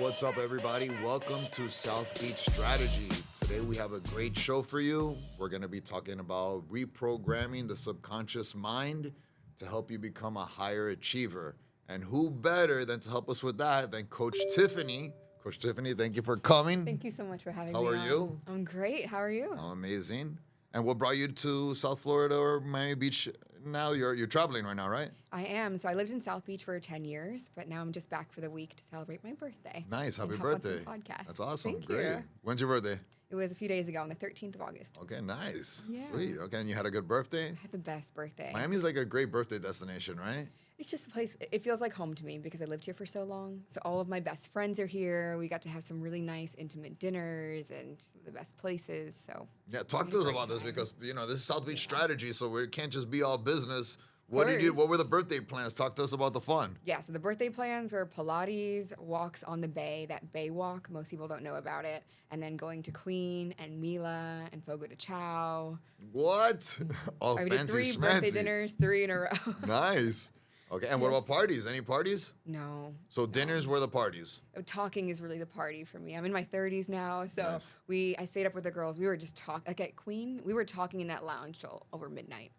What's up, everybody? Welcome to South Beach Strategy. Today we have a great show for you. We're going to be talking about reprogramming the subconscious mind to help you become a higher achiever. And who better than to help us with that than Coach Tiffany. Coach Tiffany, thank you for coming. Thank you so much for having me. How are you? I'm great. How are you? I'm amazing. And what brought you to South Florida or Miami Beach? Now you're traveling right now, right? I am. So I lived in South Beach for 10 years, but now I'm just back for the week to celebrate my birthday. Nice. Happy and help on some birthday. podcasts. That's awesome. Thank Great. you. When's your birthday? It was a few days ago on the 13th of August. Okay, nice. Yeah. Sweet. Okay, and you had a good birthday? I had the best birthday. Miami's like a great birthday destination, right? It's just a place, it feels like home to me because I lived here for so long. So all of my best friends are here. We got to have some really nice, intimate dinners and some of the best places. So Yeah, talk had to a us great about this time. because, this is South Beach Strategy, so it can't just be all business. Of What were the course. birthday plans? Talk to us about the fun. Yeah, so the birthday plans were Pilates, walks on the bay, that bay walk. Most people don't know about it. And then going to Queen and Mila and Fogo de Chao. What? All We did fancy 3 birthday schmancy. dinners, 3 in a row. Nice. Okay, and what about Yes. parties? Any parties? No. So dinners were the parties. Talking is really the party for me. I'm in my 30s now, so Nice. I stayed up with the girls. We were just talking, like at Queen, we were talking in that lounge till over midnight.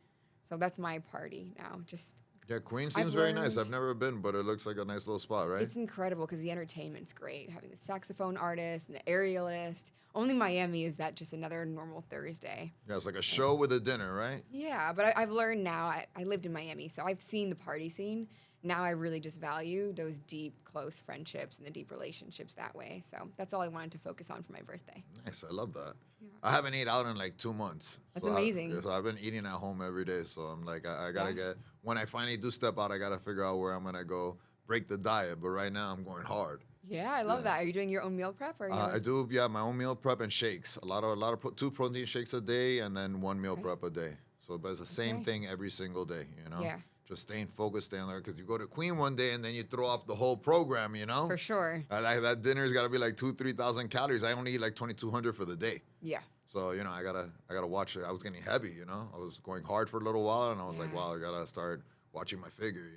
So that's my party now. Just Yeah, Queen seems very nice. learned- I've never been, but it looks like a nice little spot, right? It's incredible because the entertainment's great. Having the saxophone artist and the aerialist. Only Miami is that just another normal Thursday. Yeah, it's like a show with a dinner, right? Yeah, but I've learned now. I lived in Miami, so I've seen the party scene. Now I really just value those deep, close friendships and the deep relationships that way. So that's all I wanted to focus on for my birthday. Nice, I love that. I haven't ate out in like 2 months. That's So amazing. So I've been eating at home every day. So I'm like, I gotta get, when I finally do step out, I gotta figure out where I'm gonna go break the diet. But right now I'm going hard. Yeah, I love that. Are you doing your own meal prep? Or I do, my own meal prep and shakes. A lot of 2 protein shakes a day and then 1 meal prep a day. So, but it's the same Okay. thing every single day, Yeah. Just staying focused, staying there. Because you go to Queen one day and then you throw off the whole program, For sure. That dinner's got to be like 3,000 calories. I only eat like 2,200 for the day. Yeah. So, I gotta watch it. I was getting heavy, I was going hard for a little while and I was like, Yeah. wow, I gotta start watching my figure,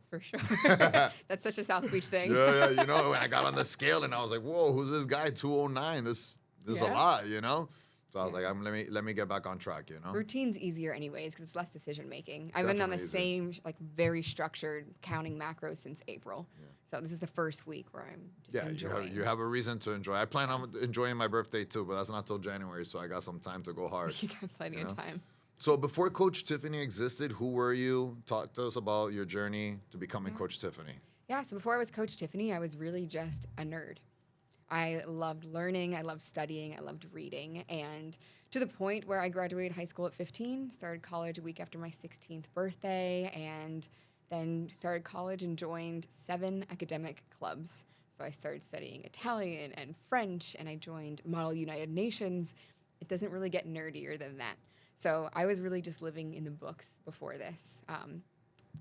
For sure. That's such a South Beach thing. Yeah, when I got on the scale and I was like, whoa, who's this guy? 209. This is a Yeah. lot, So I was like, let me get back on track, Routine's easier anyways because it's less decision making. I've been on the Definitely same, very structured counting macros since April. So this is the first week where I'm just Yeah, enjoying. you have a reason to enjoy. I plan on enjoying my birthday too, but that's not till January, so I got some time to go hard. You got plenty of time. So before Coach Tiffany existed, who were you? Talk to us about your journey to becoming Coach Tiffany. Yeah, so before I was Coach Tiffany, I was really just a nerd. I loved learning, I loved studying, I loved reading, and to the point where I graduated high school at 15, started college a week after my 16th birthday, and then started college and joined 7 academic clubs. So I started studying Italian and French, and I joined Model United Nations. It doesn't really get nerdier than that. So I was really just living in the books before this.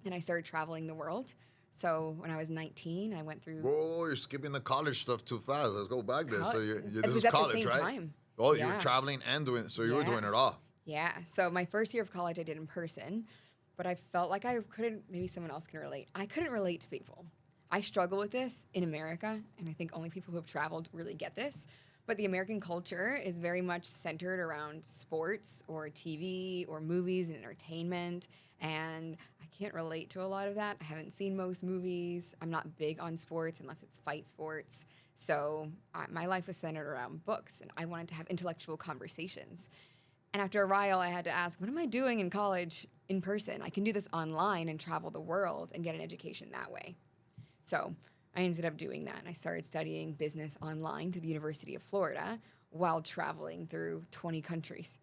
And I started traveling the world. So when I was 19, I went through Whoa, you're skipping the college stuff too fast. Let's go back there. So It this was is at the college, same right? time. Oh, you were Yeah. traveling and doing, so you were Yeah. doing it all. Yeah. So my first year of college, I did in person, but I felt like I couldn't, maybe someone else can relate. I couldn't relate to people. I struggle with this in America, and I think only people who have traveled really get this. But the American culture is very much centered around sports or TV or movies and entertainment. And I can't relate to a lot of that. I haven't seen most movies. I'm not big on sports unless it's fight sports. So my life was centered around books, and I wanted to have intellectual conversations. And after a while, I had to ask, what am I doing in college in person? I can do this online and travel the world and get an education that way. So I ended up doing that, and I started studying business online through the University of Florida while traveling through 20 countries.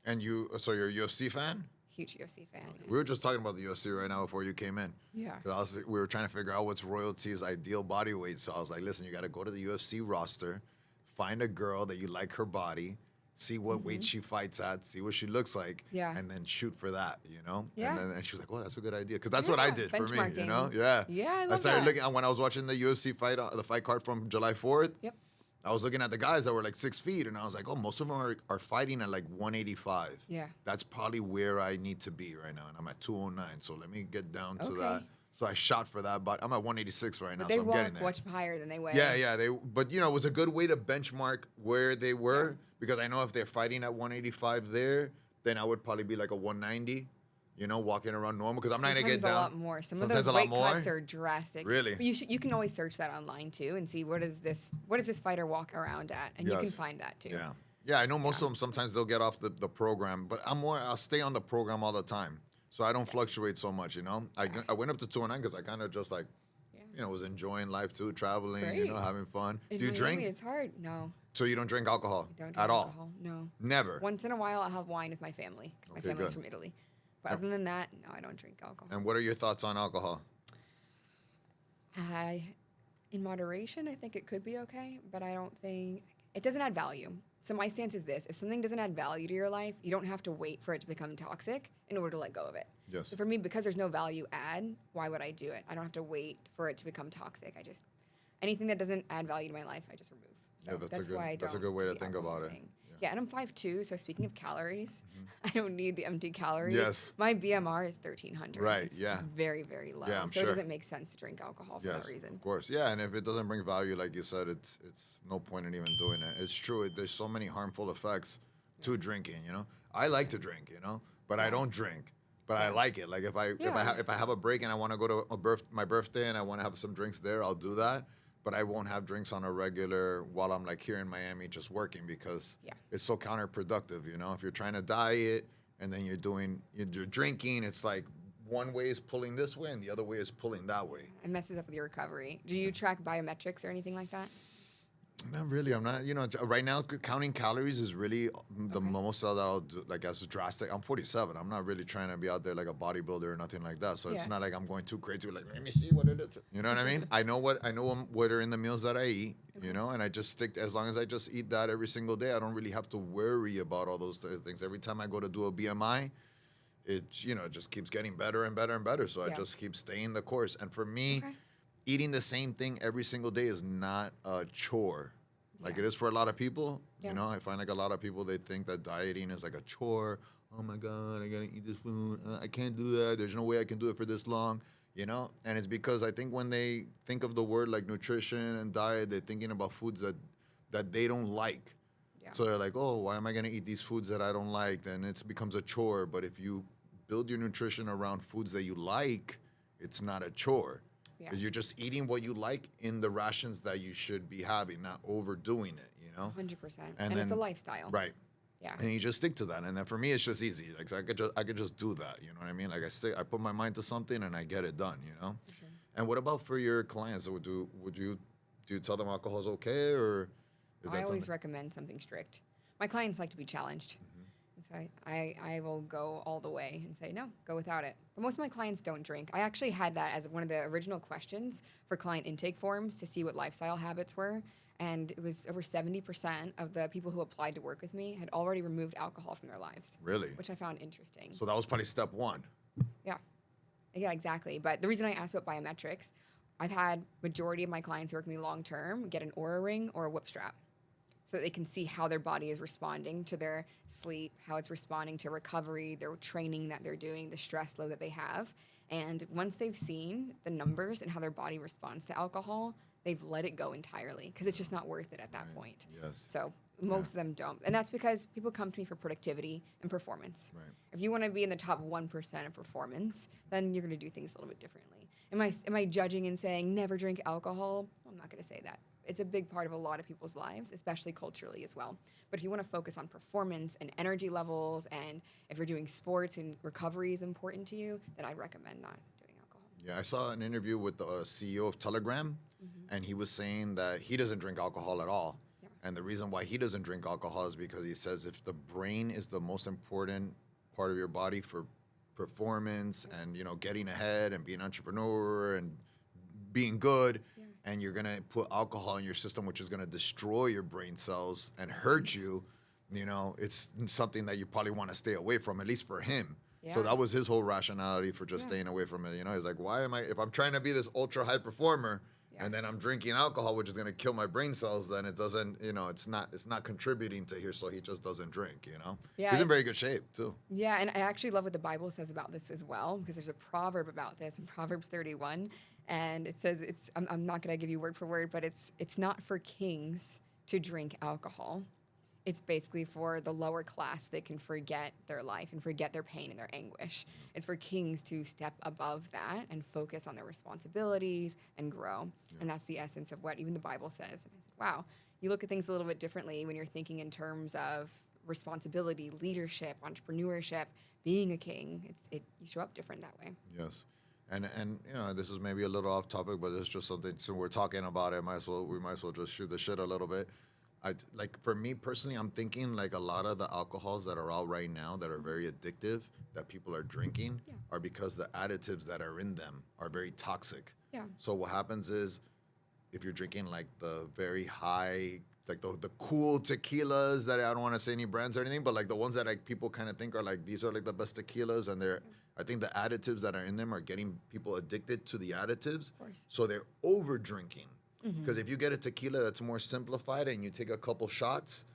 And so you're a UFC fan? Huge UFC fan. We were just talking about the UFC right now before you came in. Yeah. 'Cause we were trying to figure out what's royalty's ideal body weight. So I was like, listen, you got to go to the UFC roster, find a girl that you like her body, see what weight she fights at, see what she looks like, Yeah. and then shoot for that, Yeah. And she was like, oh, that's a good idea. Because that's what I Yeah, did for me, benchmarking. Yeah. Yeah, I I love started that. looking, when I was watching the UFC fight, the fight card from July 4th, Yep. I was looking at the guys that were like 6 feet, and I was like, oh, most of them are fighting at like 185. Yeah. That's probably where I need to be right now, and I'm at 209. So let me get down to Okay. that. So I shot for that, but I'm at 186 right now, But they so I'm walk getting there. much higher than they weigh. Yeah. But it was a good way to benchmark where they were because I know if they're fighting at 185 there, then I would probably be like a 190. Walking around normal because I'm not gonna get down. Sometimes a lot more. Some of Sometimes those a lot weight more? cuts are drastic. Really? But you can always search that online too and see what does this fighter walk around at, and you can Yes. find that too. Yeah. I know most of them. Sometimes they'll get off the program, but I'll stay on the program all the time, so I don't fluctuate so much. I went up to 209 because I kind of just like, was enjoying life too, traveling, Great. having fun. In Do you Miami, drink? It's hard. No. So you don't drink alcohol I don't drink at alcohol. all? No. Never. Once in a while, I'll have wine with my family because my Okay, family's good. from Italy. But other than that, no, I don't drink alcohol. And what are your thoughts on alcohol? In moderation, I think it could be okay, but I don't think it doesn't add value. So my stance is this: if something doesn't add value to your life, you don't have to wait for it to become toxic in order to let go of it. Yes. So for me, because there's no value add, why would I do it? I don't have to wait for it to become toxic. Anything that doesn't add value to my life, I just remove. So that's a good way to think about it. Yeah, and I'm 5'2", so speaking of calories, I don't need the empty calories. Yes. My BMR is 1,300. Right, It's yeah. very, very low. Yeah, I'm so sure. it doesn't make sense to drink alcohol for that reason. Of course. Yeah, and if it doesn't bring value, like you said, it's no point in even doing it. It's true. There's so many harmful effects to drinking, I like to drink, but I don't drink. But I like it. Like if I have a break and I want to go to my birthday and I want to have some drinks there, I'll do that. But I won't have drinks on a regular while I'm like here in Miami just working because it's so counterproductive, If you're trying to diet and then you're drinking, it's like one way is pulling this way and the other way is pulling that way. It messes up with your recovery. Do you track biometrics or anything like that? Not really. I'm not, right now counting calories is really the most that I'll do, like as drastic. I'm 47. I'm not really trying to be out there like a bodybuilder or nothing like that. So it's not like I'm going too crazy. Like, let me see what it is. You know what I mean? I know what are in the meals that I eat, and I just stick, as long as I just eat that every single day, I don't really have to worry about all those things. Every time I go to do a BMI, it just keeps getting better and better and better. So I just keep staying the course. And for me, eating the same thing every single day is not a chore like it is for a lot of people. I find like a lot of people, they think that dieting is like a chore. Oh my God, I gotta eat this food. I can't do that. There's no way I can do it for this long. And it's because I think when they think of the word like nutrition and diet, they're thinking about foods that they don't like. So they're like, oh, why am I gonna eat these foods that I don't like? Then it becomes a chore. But if you build your nutrition around foods that you like, it's not a chore. Yeah. You're just eating what you like in the rations that you should be having, not overdoing it, 100%. And it's a lifestyle. Right. Yeah. And you just stick to that. And then for me, it's just easy. Like so I could just do that. You know what I mean? Like I put my mind to something and I get it done. For sure. And what about for your clients? Do you tell them alcohol is okay, or is that I always recommend something strict. My clients like to be challenged. So I will go all the way and say, no, go without it. But most of my clients don't drink. I actually had that as one of the original questions for client intake forms to see what lifestyle habits were. And it was over 70% of the people who applied to work with me had already removed alcohol from their lives. Really? Which I found interesting. So that was probably step one. Yeah. Yeah, exactly. But the reason I asked about biometrics, I've had majority of my clients who work with me long term get an Oura ring or a whip strap, so that they can see how their body is responding to their sleep, how it's responding to recovery, their training that they're doing, the stress load that they have. And once they've seen the numbers and how their body responds to alcohol, they've let it go entirely because it's just not worth it at that point. Yes. So most of them don't. And that's because people come to me for productivity and performance. Right. If you want to be in the top 1% of performance, then you're going to do things a little bit differently. Am I judging and saying never drink alcohol? I'm not going to say that. It's a big part of a lot of people's lives, especially culturally as well. But if you want to focus on performance and energy levels, and if you're doing sports and recovery is important to you, then I'd recommend not doing alcohol. Yeah, I saw an interview with the CEO of Telegram, and he was saying that he doesn't drink alcohol at all. Yeah. And the reason why he doesn't drink alcohol is because he says if the brain is the most important part of your body for performance and, getting ahead and being an entrepreneur and being good, and you're going to put alcohol in your system, which is going to destroy your brain cells and hurt you, it's something that you probably want to stay away from, at least for him. Yeah. So that was his whole rationality for just staying away from it. He's like, if I'm trying to be this ultra high performer, and then I'm drinking alcohol, which is going to kill my brain cells, then it doesn't, it's not contributing to here, so he just doesn't drink, Yeah. He's in very good shape, too. Yeah, and I actually love what the Bible says about this as well, because there's a proverb about this in Proverbs 31, and it says I'm not going to give you word for word, but it's not for kings to drink alcohol. It's basically for the lower class that can forget their life and forget their pain and their anguish. It's for kings to step above that and focus on their responsibilities and grow. Yeah. And that's the essence of what even the Bible says. And I said, wow, you look at things a little bit differently when you're thinking in terms of responsibility, leadership, entrepreneurship, being a king. You show up different that way. Yes. And this is maybe a little off topic, but it's just something, so we're talking about it, we might as well just shoot the shit a little bit. For me personally, I'm thinking like a lot of the alcohols that are out right now that are very addictive that people are drinking are because the additives that are in them are very toxic. Yeah. So what happens is if you're drinking like the very high, like the cool tequilas that I don't want to say any brands or anything, but like the ones that like people kind of think are like, these are like the best tequilas, and I think the additives that are in them are getting people addicted to the additives. Of course. So they're over drinking. Because if you get a tequila that's more simplified and you take a couple shots,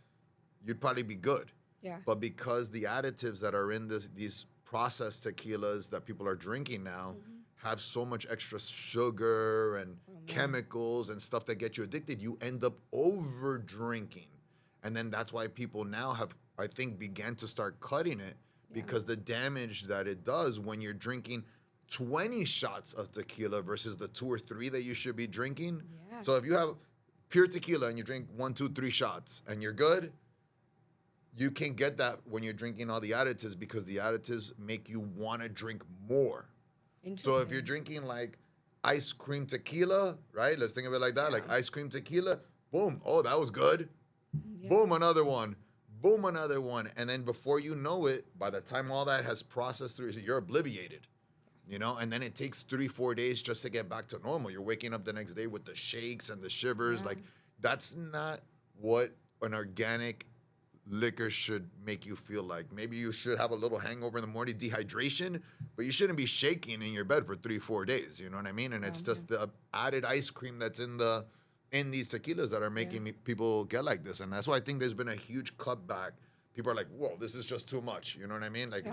you'd probably be good. Yeah. But because the additives that are in these processed tequilas that people are drinking now have so much extra sugar and chemicals and stuff that get you addicted, you end up over drinking. And then that's why people now have, I think, began to start cutting it because the damage that it does when you're drinking 20 shots of tequila versus the 2 or 3 that you should be drinking. Yeah. So if you have pure tequila and you drink 1, 2, 3 shots and you're good, you can't get that when you're drinking all the additives because the additives make you want to drink more. So if you're drinking like ice cream tequila, right? Let's think of it like that, like ice cream tequila, boom, oh, that was good. Yeah. Boom, another one. Boom, another one. And then before you know it, by the time all that has processed through, you're obliviated. And then it takes 3-4 days just to get back to normal. You're waking up the next day with the shakes and the shivers. Like, that's not what an organic liquor should make you feel like. Maybe you should have a little hangover in the morning, dehydration, but you shouldn't be shaking in your bed for 3-4 days. You know what I mean? And it's just the added ice cream that's in these tequilas that are making people get like this. And that's why I think there's been a huge cutback. People are like, whoa, this is just too much. You know what I mean? Like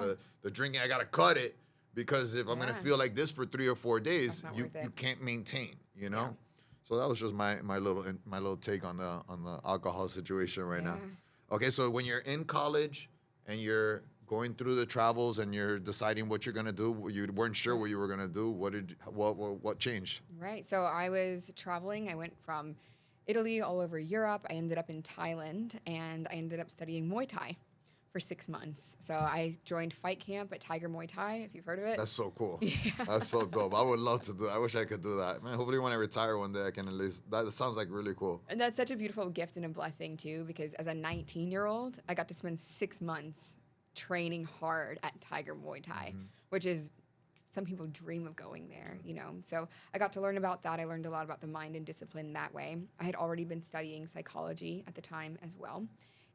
the drinking, I got to cut it. Because if I'm going to feel like this for 3 or 4 days, you can't maintain, Yeah. So that was just my little take on the alcohol situation right now. Okay, so when you're in college and you're going through the travels and you're deciding what you're going to do, you weren't sure what you were going to do. What changed? Right. So I was traveling. I went from Italy all over Europe. I ended up in Thailand, and I ended up studying Muay Thai for 6 months. So I joined fight camp at Tiger Muay Thai, if you've heard of it. That's so cool. Yeah. That's so dope. I would love to do that. I wish I could do that. Man, hopefully when I retire one day, I can at least, that sounds like really cool. And that's such a beautiful gift and a blessing too, because as a 19-year-old, I got to spend 6 months training hard at Tiger Muay Thai, which is, some people dream of going there, So I got to learn about that. I learned a lot about the mind and discipline that way. I had already been studying psychology at the time as well.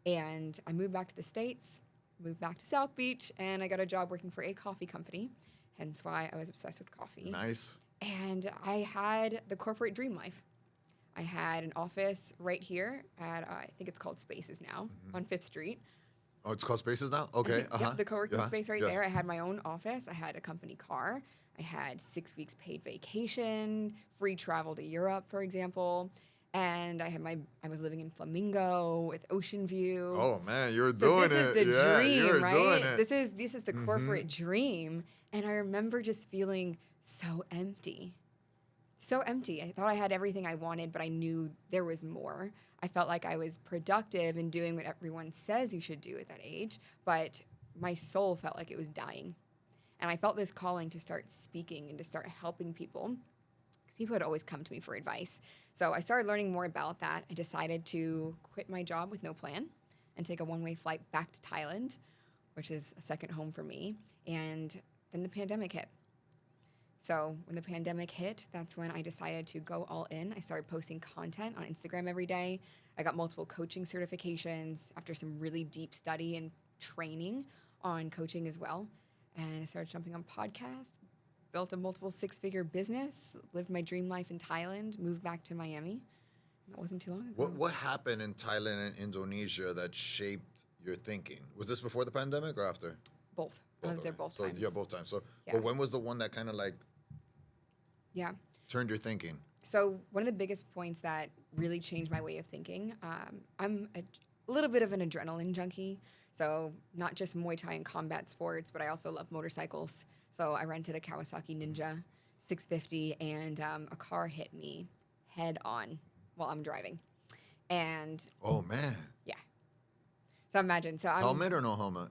And I moved back to the States, moved back to South Beach, and I got a job working for a coffee company, hence why I was obsessed with coffee. Nice. And I had the corporate dream life. I had an office right here at, I think it's called Spaces now, on 5th Street. Oh, it's called Spaces now? Okay. Yep, the co-working space right there. I had my own office. I had a company car. I had 6 weeks paid vacation, free travel to Europe, for example. And I was living in Flamingo with ocean view. Oh man, you're doing it. This is the dream, right? This is the corporate dream. And I remember just feeling so empty. So empty. I thought I had everything I wanted, but I knew there was more. I felt like I was productive and doing what everyone says you should do at that age, but my soul felt like it was dying. And I felt this calling to start speaking and to start helping people, because people had always come to me for advice. So I started learning more about that. I decided to quit my job with no plan and take a one-way flight back to Thailand, which is a second home for me. And then the pandemic hit. So when the pandemic hit, that's when I decided to go all in. I started posting content on Instagram every day. I got multiple coaching certifications after some really deep study and training on coaching as well. And I started jumping on podcasts, built a multiple six-figure business, lived my dream life in Thailand, moved back to Miami. That wasn't too long ago. What happened in Thailand and Indonesia that shaped your thinking? Was this before the pandemic or after? Both. I lived there both times. So yeah, both times. So, Yeah. but when was the one that kind of like Yeah. turned your thinking? So one of the biggest points that really changed my way of thinking, I'm a little bit of an adrenaline junkie. So not just Muay Thai and combat sports, but I also love motorcycles. So I rented a Kawasaki Ninja 650, and a car hit me head on while I'm driving. And Oh man, yeah. So imagine. So I'm helmet or no helmet?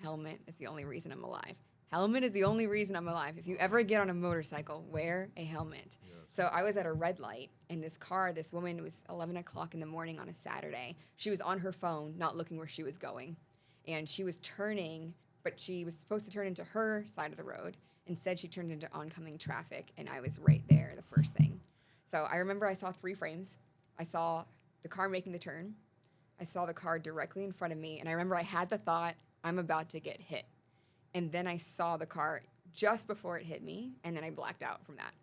Helmet is the only reason I'm alive. Helmet is the only reason I'm alive. If you ever get on a motorcycle, wear a helmet. Yes. So I was at a red light, and this woman, it was 11 o'clock in the morning on a Saturday. She was on her phone, not looking where she was going. And she was turning, but she was supposed to turn into her side of the road. Instead, she turned into oncoming traffic, and I was right there, the first thing. So I remember I saw 3 frames. I saw the car making the turn. I saw the car directly in front of me, and I remember I had the thought, I'm about to get hit. And then I saw the car just before it hit me, and then I blacked out from that.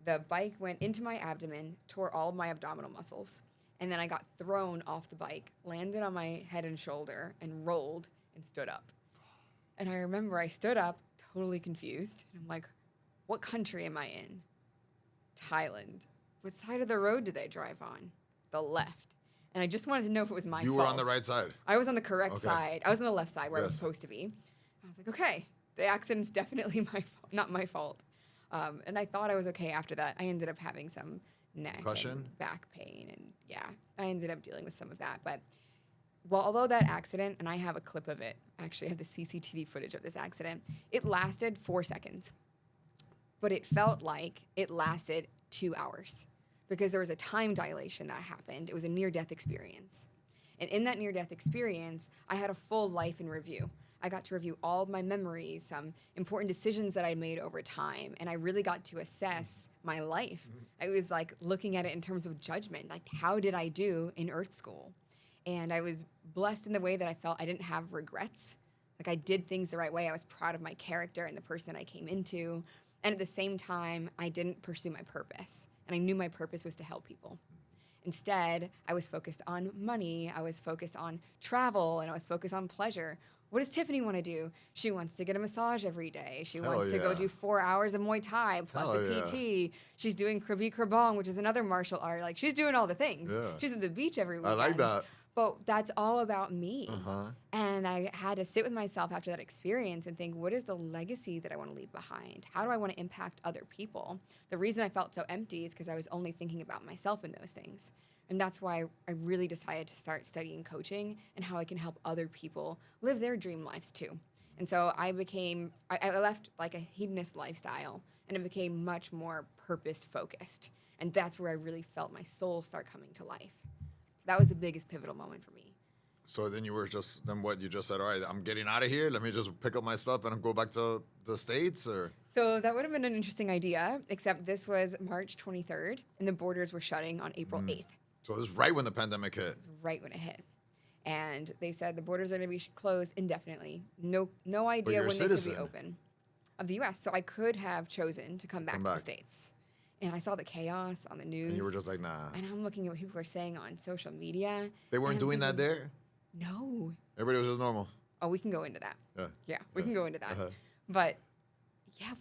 The bike went into my abdomen, tore all of my abdominal muscles, and then I got thrown off the bike, landed on my head and shoulder, and rolled and stood up. And I remember I stood up, totally confused. And I'm like, what country am I in? Thailand. What side of the road did they drive on? The left. And I just wanted to know if it was my fault. You were on the right side. I was on the correct Okay. side. I was on the left side where I was Yes. supposed to be. I was like, okay, the accident's definitely my fault, not my fault. And I thought I was okay after that. I ended up having some neck Concussion? and back pain, and yeah, I ended up dealing with some of that. But although that accident, and I have a clip of it, actually I have the CCTV footage of this accident, it lasted 4 seconds. But it felt like it lasted 2 hours because there was a time dilation that happened. It was a near-death experience. And in that near-death experience, I had a full life in review. I got to review all of my memories, some important decisions that I made over time, and I really got to assess my life. I was like looking at it in terms of judgment, like how did I do in Earth School? And I was blessed in the way that I felt I didn't have regrets. Like I did things the right way. I was proud of my character and the person I came into. And at the same time, I didn't pursue my purpose. And I knew my purpose was to help people. Instead, I was focused on money, I was focused on travel, and I was focused on pleasure. What does Tiffany want to do? She wants to get a massage every day. She wants to go yeah. do 4 hours of Muay Thai plus Hell a PT. She's doing Krabi Krabong, which is another martial art. Like she's doing all the things. Yeah. She's at the beach every weekend. I like that. But that's all about me. Uh-huh. And I had to sit with myself after that experience and think, what is the legacy that I want to leave behind? How do I want to impact other people? The reason I felt so empty is because I was only thinking about myself in those things. And that's why I really decided to start studying coaching and how I can help other people live their dream lives too. And so I left like a hedonist lifestyle and it became much more purpose focused. And that's where I really felt my soul start coming to life. So that was the biggest pivotal moment for me. So then you just said, all right, I'm getting out of here. Let me just pick up my stuff and go back to the States, or? So that would have been an interesting idea, except this was March 23rd and the borders were shutting on April 8th. So this is right when the pandemic hit. This is right when it hit. And they said the borders are going to be closed indefinitely. No idea you're a when they could be citizen. open of the U.S. So I could have chosen to come back to the States. And I saw the chaos on the news. And you were just like, nah. And I'm looking at what people are saying on social media. They weren't and I'm doing that thinking, there? No. Everybody was just normal. Oh, we can go into that. Yeah. Yeah, we can go into that. Uh-huh. But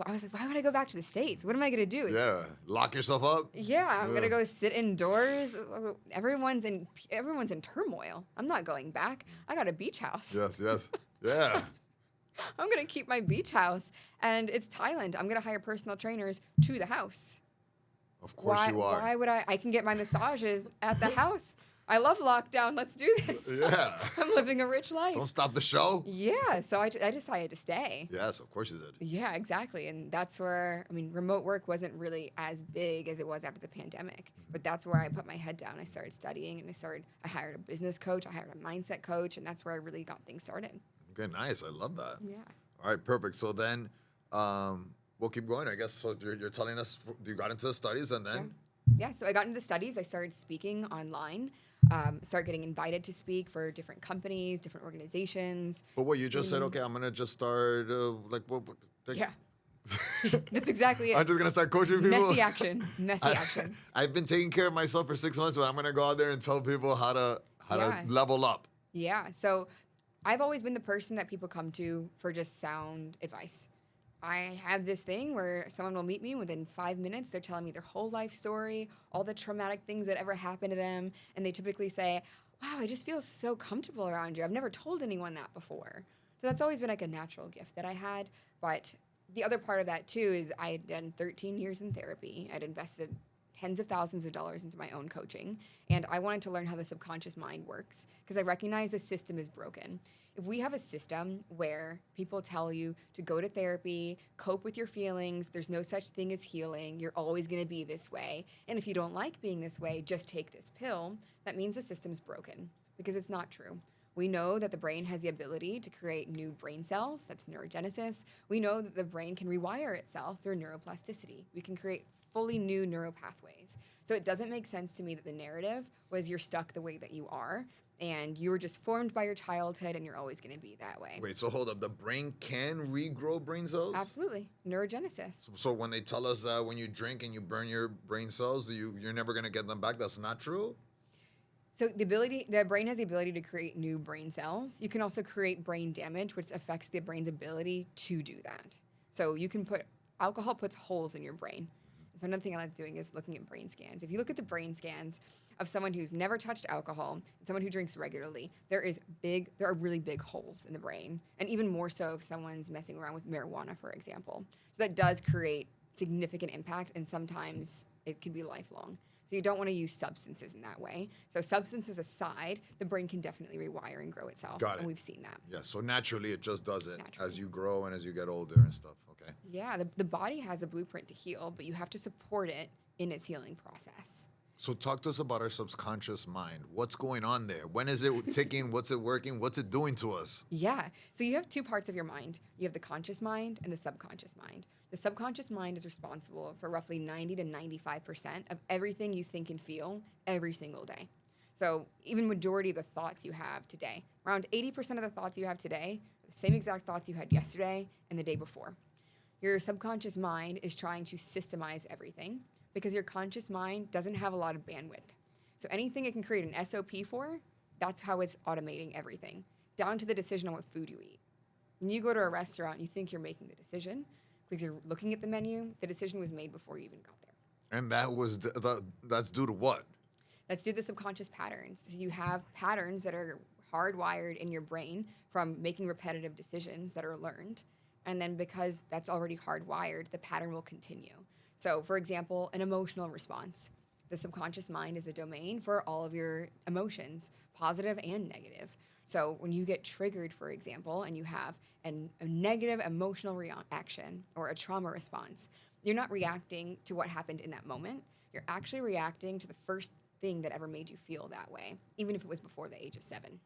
I was like, why would I go back to the States? What am I going to do? Yeah. Lock yourself up? Yeah, I'm Yeah. gonna go sit indoors. Everyone's in turmoil. I'm not going back. I got a beach house. Yes. Yeah. I'm gonna keep my beach house, and it's Thailand. I'm gonna hire personal trainers to the house. Of course you are. Why would I? I can get my massages at the house. I love lockdown. Let's do this. Yeah. I'm living a rich life. Don't stop the show. Yeah, so I decided to stay. Yes, of course you did. Yeah, exactly. And that's where, remote work wasn't really as big as it was after the pandemic. But that's where I put my head down. I started studying and I hired a business coach, I hired a mindset coach, and that's where I really got things started. Okay, nice. I love that. Yeah. All right, perfect. So then we'll keep going, I guess. So you're telling us you got into the studies and then? Yeah, so I got into the studies. I started speaking online, started getting invited to speak for different companies, different organizations. But what you just said, okay, I'm going to just start, Yeah. That's exactly it. I'm just gonna start coaching people. Messy action. Messy action. I've been taking care of myself for 6 months, but I'm gonna go out there and tell people how to level up. Yeah. So I've always been the person that people come to for just sound advice. I have this thing where someone will meet me within 5 minutes. They're telling me their whole life story, all the traumatic things that ever happened to them. And they typically say, wow, I just feel so comfortable around you. I've never told anyone that before. So that's always been like a natural gift that I had. But the other part of that too is I had done 13 years in therapy. I'd invested tens of thousands of dollars into my own coaching. And I wanted to learn how the subconscious mind works because I recognize the system is broken. If we have a system where people tell you to go to therapy, cope with your feelings, there's no such thing as healing, you're always going to be this way, and if you don't like being this way, just take this pill, that means the system's broken because it's not true. We know that the brain has the ability to create new brain cells, that's neurogenesis. We know that the brain can rewire itself through neuroplasticity. We can create fully new neuropathways. So it doesn't make sense to me that the narrative was you're stuck the way that you are, and you were just formed by your childhood and you're always going to be that way. Wait, so hold up. The brain can regrow brain cells? Absolutely. Neurogenesis. So when they tell us that when you drink and you burn your brain cells, you're never going to get them back, that's not true? So the brain has the ability to create new brain cells. You can also create brain damage, which affects the brain's ability to do that. So alcohol puts holes in your brain. So another thing I like doing is looking at brain scans. If you look at the brain scans of someone who's never touched alcohol and someone who drinks regularly, there are really big holes in the brain. And even more so if someone's messing around with marijuana, for example. So that does create significant impact, and sometimes it can be lifelong. So you don't want to use substances in that way. So substances aside, the brain can definitely rewire and grow itself. Got it. And we've seen that. Yeah, so naturally it just does it Naturally. as you grow and as you get older and stuff, okay? Yeah, the body has a blueprint to heal, but you have to support it in its healing process. So talk to us about our subconscious mind. What's going on there? When is it ticking? What's it working? What's it doing to us? Yeah. So you have two parts of your mind. You have the conscious mind and the subconscious mind. The subconscious mind is responsible for roughly 90 to 95% of everything you think and feel every single day. So even majority of the thoughts you have today, around 80% of the thoughts you have today, are the same exact thoughts you had yesterday and the day before. Your subconscious mind is trying to systemize everything because your conscious mind doesn't have a lot of bandwidth. So anything it can create an SOP for, that's how it's automating everything, down to the decision on what food you eat. When you go to a restaurant, you think you're making the decision because you're looking at the menu. The decision was made before you even got there. And that's due to what? That's due to the subconscious patterns. So you have patterns that are hardwired in your brain from making repetitive decisions that are learned. And then because that's already hardwired, the pattern will continue. So, for example, an emotional response. The subconscious mind is a domain for all of your emotions, positive and negative. So when you get triggered, for example, and you have a negative emotional reaction or a trauma response, you're not reacting to what happened in that moment. You're actually reacting to the first thing that ever made you feel that way, even if it was before the age of 7.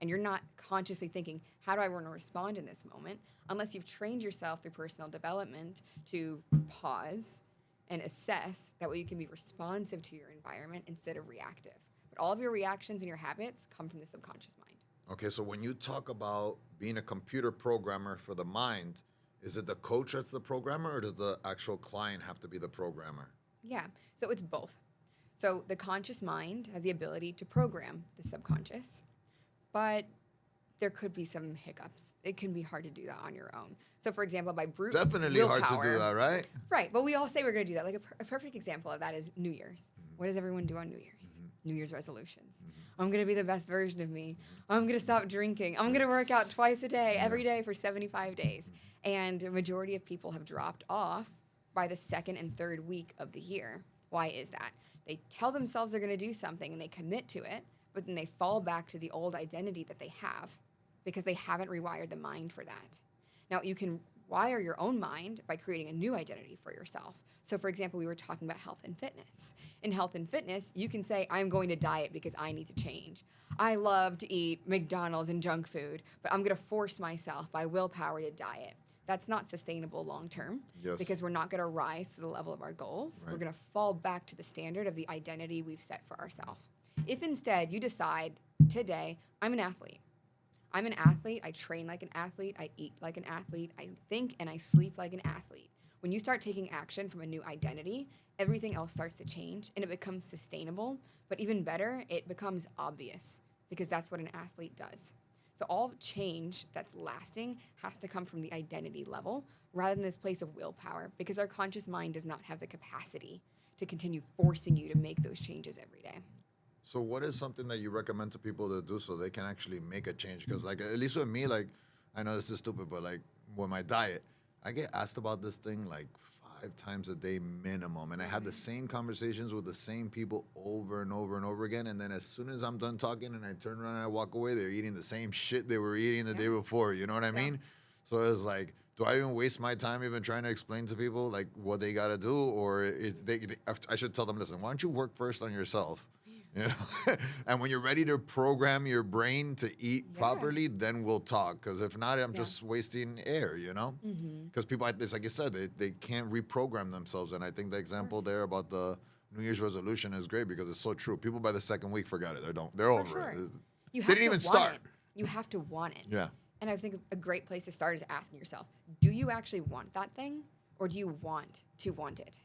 And you're not consciously thinking, how do I want to respond in this moment? Unless you've trained yourself through personal development to pause and assess. That way you can be responsive to your environment instead of reactive. But all of your reactions and your habits come from the subconscious mind. Okay, so when you talk about being a computer programmer for the mind, is it the coach that's the programmer, or does the actual client have to be the programmer? Yeah, so it's both. So the conscious mind has the ability to program the subconscious, but there could be some hiccups. It can be hard to do that on your own. So, for example, by brute Definitely willpower, hard to do that, right? Right, but we all say we're going to do that. Like a perfect example of that is New Year's. Mm-hmm. What does everyone do on New Year's? Mm-hmm. New Year's resolutions. Mm-hmm. I'm going to be the best version of me. I'm going to stop drinking. I'm going to work out twice a day, every day for 75 days. And a majority of people have dropped off by the second and third week of the year. Why is that? They tell themselves they're going to do something and they commit to it, but then they fall back to the old identity that they have because they haven't rewired the mind for that. Now, you can wire your own mind by creating a new identity for yourself. So, for example, we were talking about health and fitness. In health and fitness, you can say, I'm going to diet because I need to change. I love to eat McDonald's and junk food, but I'm going to force myself by willpower to diet. That's not sustainable long term because we're not going to rise to the level of our goals. Right. We're going to fall back to the standard of the identity we've set for ourselves. If instead you decide today, I'm an athlete. I'm an athlete. I train like an athlete. I eat like an athlete. I think and I sleep like an athlete. When you start taking action from a new identity, everything else starts to change and it becomes sustainable. But even better, it becomes obvious because that's what an athlete does. So all change that's lasting has to come from the identity level rather than this place of willpower, because our conscious mind does not have the capacity to continue forcing you to make those changes every day. So what is something that you recommend to people to do so they can actually make a change? Because like, at least with me, like, I know this is stupid, but like with my diet, I get asked about this thing like 5 times a day minimum. And I have the same conversations with the same people over and over and over again. And then as soon as I'm done talking and I turn around and I walk away, they're eating the same shit they were eating the day before. You know what I mean? So it's like, do I even waste my time even trying to explain to people like what they got to do? Or I should tell them, listen, why don't you work first on yourself? You know, and when you're ready to program your brain to eat properly, then we'll talk. Because if not, I'm just wasting air, you know? Because people, it's like you said, they can't reprogram themselves. And I think the example there about the New Year's resolution is great because it's so true. People by the second week forgot it. They're over it. You they have didn't to even want start. it. You have to want it. Yeah. And I think a great place to start is asking yourself, do you actually want that thing? Or do you want to want it?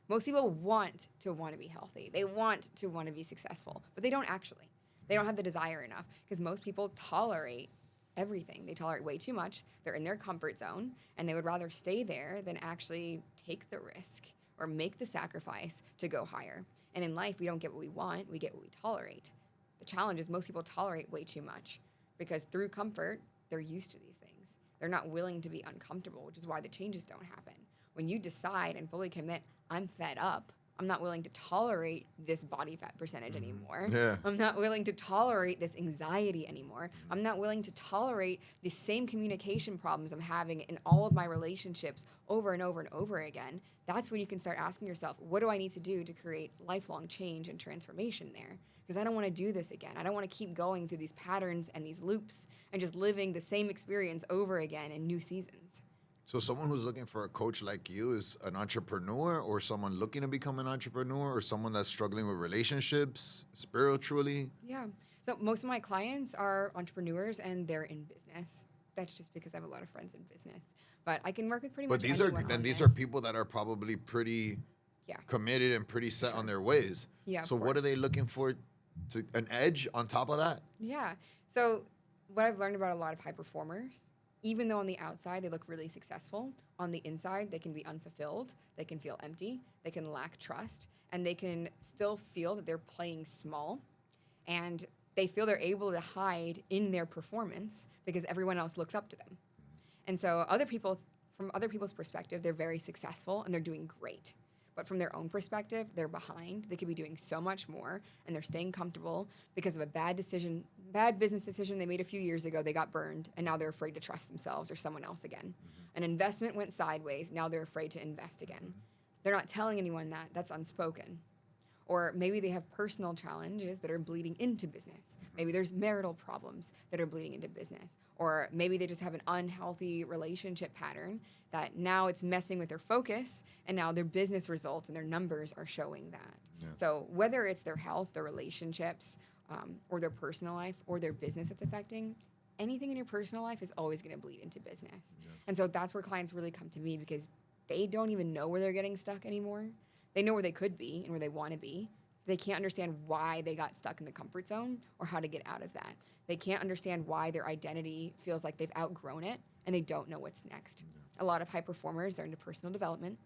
Most people want to be healthy. They want to be successful, but they don't actually. They don't have the desire enough because most people tolerate everything. They tolerate way too much. They're in their comfort zone, and they would rather stay there than actually take the risk or make the sacrifice to go higher. And in life, we don't get what we want. We get what we tolerate. The challenge is most people tolerate way too much because through comfort, they're used to these things. They're not willing to be uncomfortable, which is why the changes don't happen. When you decide and fully commit, I'm fed up. I'm not willing to tolerate this body fat percentage anymore. Yeah. I'm not willing to tolerate this anxiety anymore. I'm not willing to tolerate the same communication problems I'm having in all of my relationships over and over and over again. That's when you can start asking yourself, what do I need to do to create lifelong change and transformation there? Because I don't want to do this again. I don't want to keep going through these patterns and these loops and just living the same experience over again in new seasons. So someone who's looking for a coach like you is an entrepreneur or someone looking to become an entrepreneur or someone that's struggling with relationships, spiritually? Yeah. So most of my clients are entrepreneurs and they're in business. That's just because I have a lot of friends in business. But I can work with pretty much anyone on these this. are people that are probably pretty committed and pretty set on their ways. Yeah. So what are they looking for? An edge on top of that? Yeah. So what I've learned about a lot of high performers, even though on the outside they look really successful, on the inside they can be unfulfilled, they can feel empty, they can lack trust, and they can still feel that they're playing small, and they feel they're able to hide in their performance because everyone else looks up to them. And so from other people's perspective, they're very successful and they're doing great. But from their own perspective, they're behind. They could be doing so much more, and they're staying comfortable because of a bad business decision they made a few years ago. They got burned, and now they're afraid to trust themselves or someone else again. An investment went sideways. Now they're afraid to invest again. They're not telling anyone that. That's unspoken. Or maybe they have personal challenges that are bleeding into business. Maybe there's marital problems that are bleeding into business. Or maybe they just have an unhealthy relationship pattern that now it's messing with their focus, and now their business results and their numbers are showing that. Yeah. So whether it's their health, their relationships, or their personal life, or their business that's affecting, anything in your personal life is always going to bleed into business. Yeah. And so that's where clients really come to me because they don't even know where they're getting stuck anymore. They know where they could be and where they want to be. They can't understand why they got stuck in the comfort zone or how to get out of that. They can't understand why their identity feels like they've outgrown it and they don't know what's next. Yeah. A lot of high performers, they're into personal development.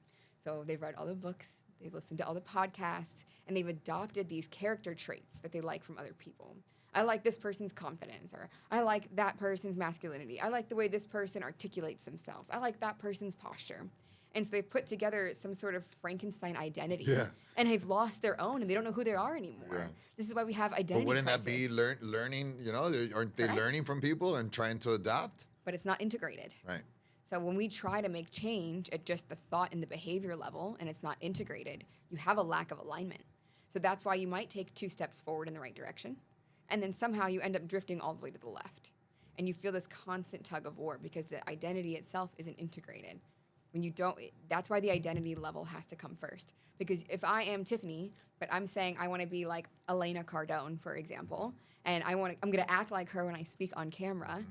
So they've read all the books, they've listened to all the podcasts, and they've adopted these character traits that they like from other people. I like this person's confidence, or I like that person's masculinity. I like the way this person articulates themselves. I like that person's posture. And so they've put together some sort of Frankenstein identity. Yeah. And they've lost their own, and they don't know who they are anymore. Yeah. This is why we have identity But wouldn't crisis. that be learning, aren't they learning from people and trying to adapt? But it's not integrated. Right. So when we try to make change at just the thought and the behavior level, and it's not integrated, you have a lack of alignment. So that's why you might take 2 steps forward in the right direction, and then somehow you end up drifting all the way to the left. And you feel this constant tug of war because the identity itself isn't integrated. When you don't, that's why the identity level has to come first. Because if I am Tiffany, but I'm saying I want to be like Elena Cardone, for example, and I'm going to act like her when I speak on camera.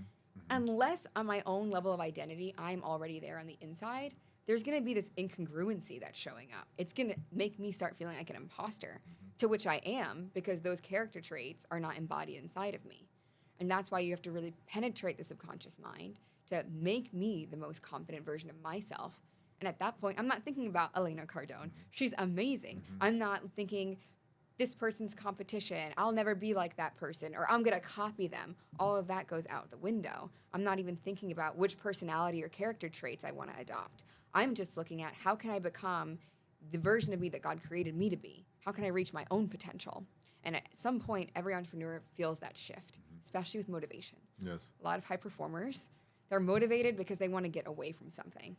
Unless on my own level of identity, I'm already there on the inside, there's going to be this incongruency that's showing up. It's going to make me start feeling like an imposter, to which I am, because those character traits are not embodied inside of me. And that's why you have to really penetrate the subconscious mind to make me the most confident version of myself. And at that point, I'm not thinking about Elena Cardone. She's amazing. I'm not thinking this person's competition. I'll never be like that person, or I'm going to copy them. All of that goes out the window. I'm not even thinking about which personality or character traits I want to adopt. I'm just looking at how can I become the version of me that God created me to be? How can I reach my own potential? And at some point, every entrepreneur feels that shift, especially with motivation. Yes. A lot of high performers, they're motivated because they want to get away from something.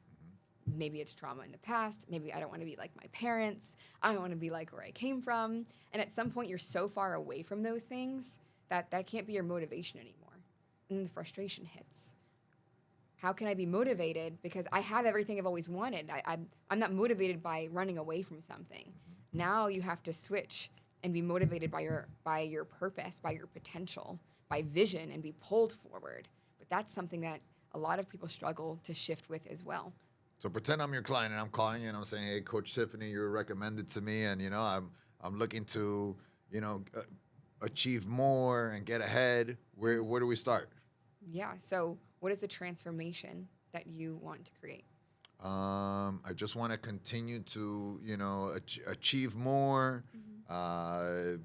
Maybe it's trauma in the past. Maybe I don't want to be like my parents. I don't want to be like where I came from. And at some point, you're so far away from those things that that can't be your motivation anymore. And then the frustration hits. How can I be motivated? Because I have everything I've always wanted. I'm not motivated by running away from something. Now you have to switch and be motivated by your purpose, by your potential, by vision, and be pulled forward. But that's something that a lot of people struggle to shift with as well. So pretend I'm your client and I'm calling you and I'm saying, hey, Coach Tiffany, you were recommended to me, and I'm looking to achieve more and get ahead. Where do we start? Yeah. So what is the transformation that you want to create? I just want to continue to achieve more. I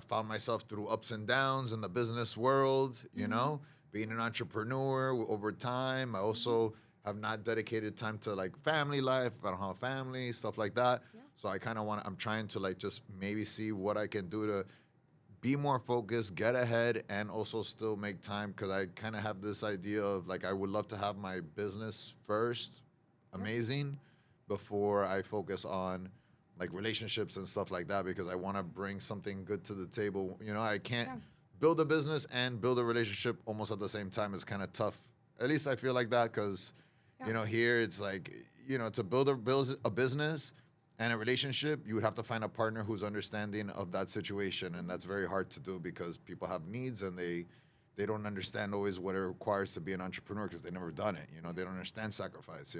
found myself through ups and downs in the business world. Being an entrepreneur over time. I also have not dedicated time to like family life. I don't have a family, stuff like that. Yeah. So I kind of I'm trying to like just maybe see what I can do to be more focused, get ahead, and also still make time, because I kind of have this idea of like I would love to have my business first, amazing, before I focus on like relationships and stuff like that, because I want to bring something good to the table. I can't build a business and build a relationship almost at the same time. It's kind of tough. At least I feel like that, because here it's like, to build a business and a relationship, you would have to find a partner who's understanding of that situation. And that's very hard to do, because people have needs and they don't understand always what it requires to be an entrepreneur, because they've never done it. They don't understand sacrifice,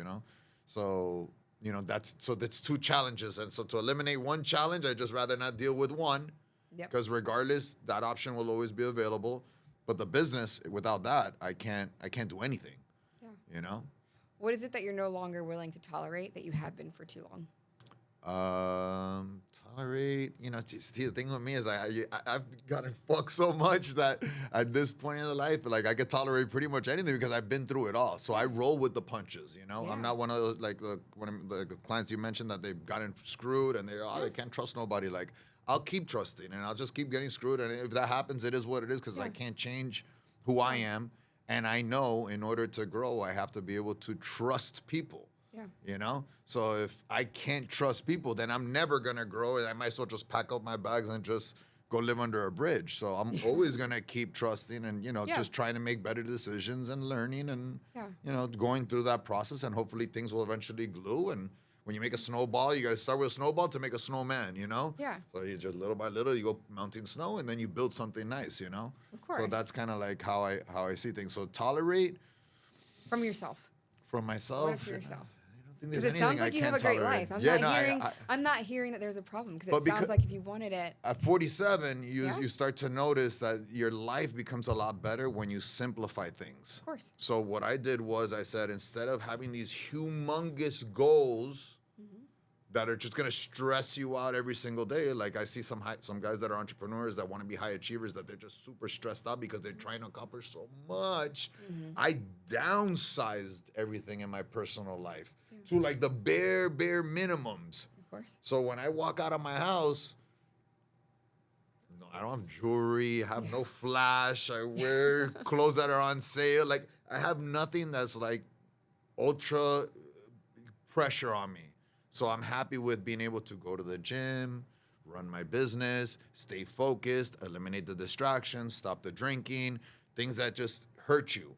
So, that's two challenges. And so to eliminate one challenge, I'd just rather not deal with one, because regardless, that option will always be available. But the business, without that, I can't do anything, What is it that you're no longer willing to tolerate that you have been for too long? Tolerate, see, the thing with me is I've gotten fucked so much that at this point in the life, like I could tolerate pretty much anything, because I've been through it all. So I roll with the punches, I'm not one of those, like one of the clients you mentioned that they've gotten screwed and they can't trust nobody. Like, I'll keep trusting and I'll just keep getting screwed. And if that happens, it is what it is, because I can't change who I am. And I know in order to grow, I have to be able to trust people. Yeah. So if I can't trust people, then I'm never going to grow. And I might as well just pack up my bags and just go live under a bridge. So I'm always going to keep trusting and, just trying to make better decisions and learning and, going through that process. And hopefully things will eventually glue. And when you make a snowball, you got to start with a snowball to make a snowman, Yeah. So you just little by little, you go mounting snow and then you build something nice, Of course. So that's kind of like how I see things. So tolerate. From yourself. From myself. What if for yourself? Because it sounds like you have a great life. I'm not hearing that there's a problem, because it sounds like if you wanted it. At 47, you start to notice that your life becomes a lot better when you simplify things. Of course. So what I did was I said, instead of having these humongous goals that are just going to stress you out every single day, like I see some guys that are entrepreneurs that want to be high achievers, that they're just super stressed out because they're trying to accomplish so much. I downsized everything in my personal life to like the bare minimums. Of course. So when I walk out of my house, I don't have jewelry, I have no flash, I wear clothes that are on sale. Like, I have nothing that's like ultra pressure on me. So I'm happy with being able to go to the gym, run my business, stay focused, eliminate the distractions, stop the drinking, things that just hurt you,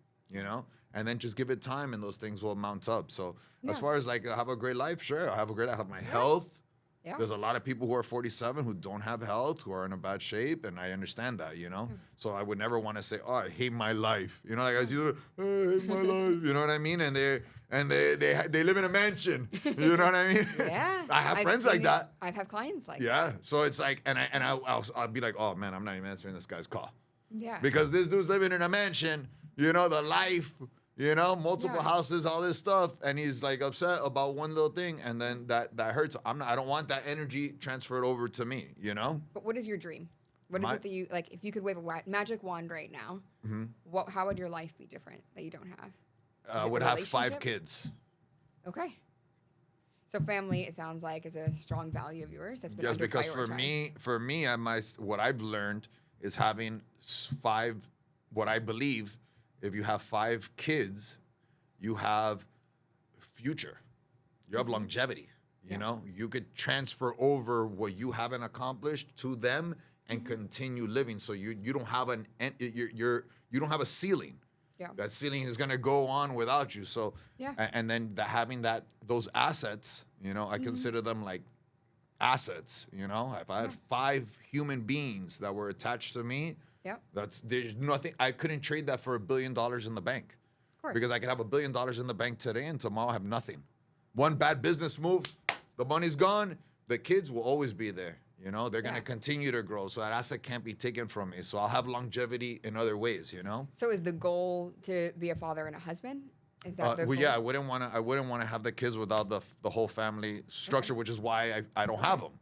and then just give it time and those things will mount up. So as far as like I have a great life, sure, I have my health, Yeah. There's a lot of people who are 47 who don't have health, who are in a bad shape, and I understand that, you know? So I would never want to say, oh, I hate my life. You know, like I see, oh, I hate my life. You know what I mean? And they live in a mansion. You know what I mean? Yeah. I have I've friends seen like it. that. I've had clients like Yeah. So it's like, I'll be like, oh man, I'm not even answering this guy's call. Yeah. Because this dude's living in a mansion, you know, the life, you know, multiple houses, all this stuff, and he's like upset about one little thing, and then that hurts. I don't want that energy transferred over to me, you know. But what is your dream? What is it that you like? If you could wave a magic wand right now, how would your life be different that you don't have? I would have 5 kids. Okay. So family, it sounds like, is a strong value of yours that's been because underprioritized. for me, what I've learned is having 5. What I believe, if you have 5 kids, you have future, you have longevity. You know, you could transfer over what you haven't accomplished to them and continue living. So you don't have you don't have a ceiling. Yeah. That ceiling is gonna go on without you. So and then having those assets, you know, I consider them like assets. You know, if I had 5 human beings that were attached to me, there's nothing. I couldn't trade that for $1 billion in the bank. Of course. Because I could have $1 billion in the bank today and tomorrow I have nothing. One bad business move, the money's gone. The kids will always be there. You know, they're gonna continue to grow. So that asset can't be taken from me. So I'll have longevity in other ways. You know. So is the goal to be a father and a husband? Is that the goal? Yeah, I wouldn't want to have the kids without the whole family structure, which is why I don't have them.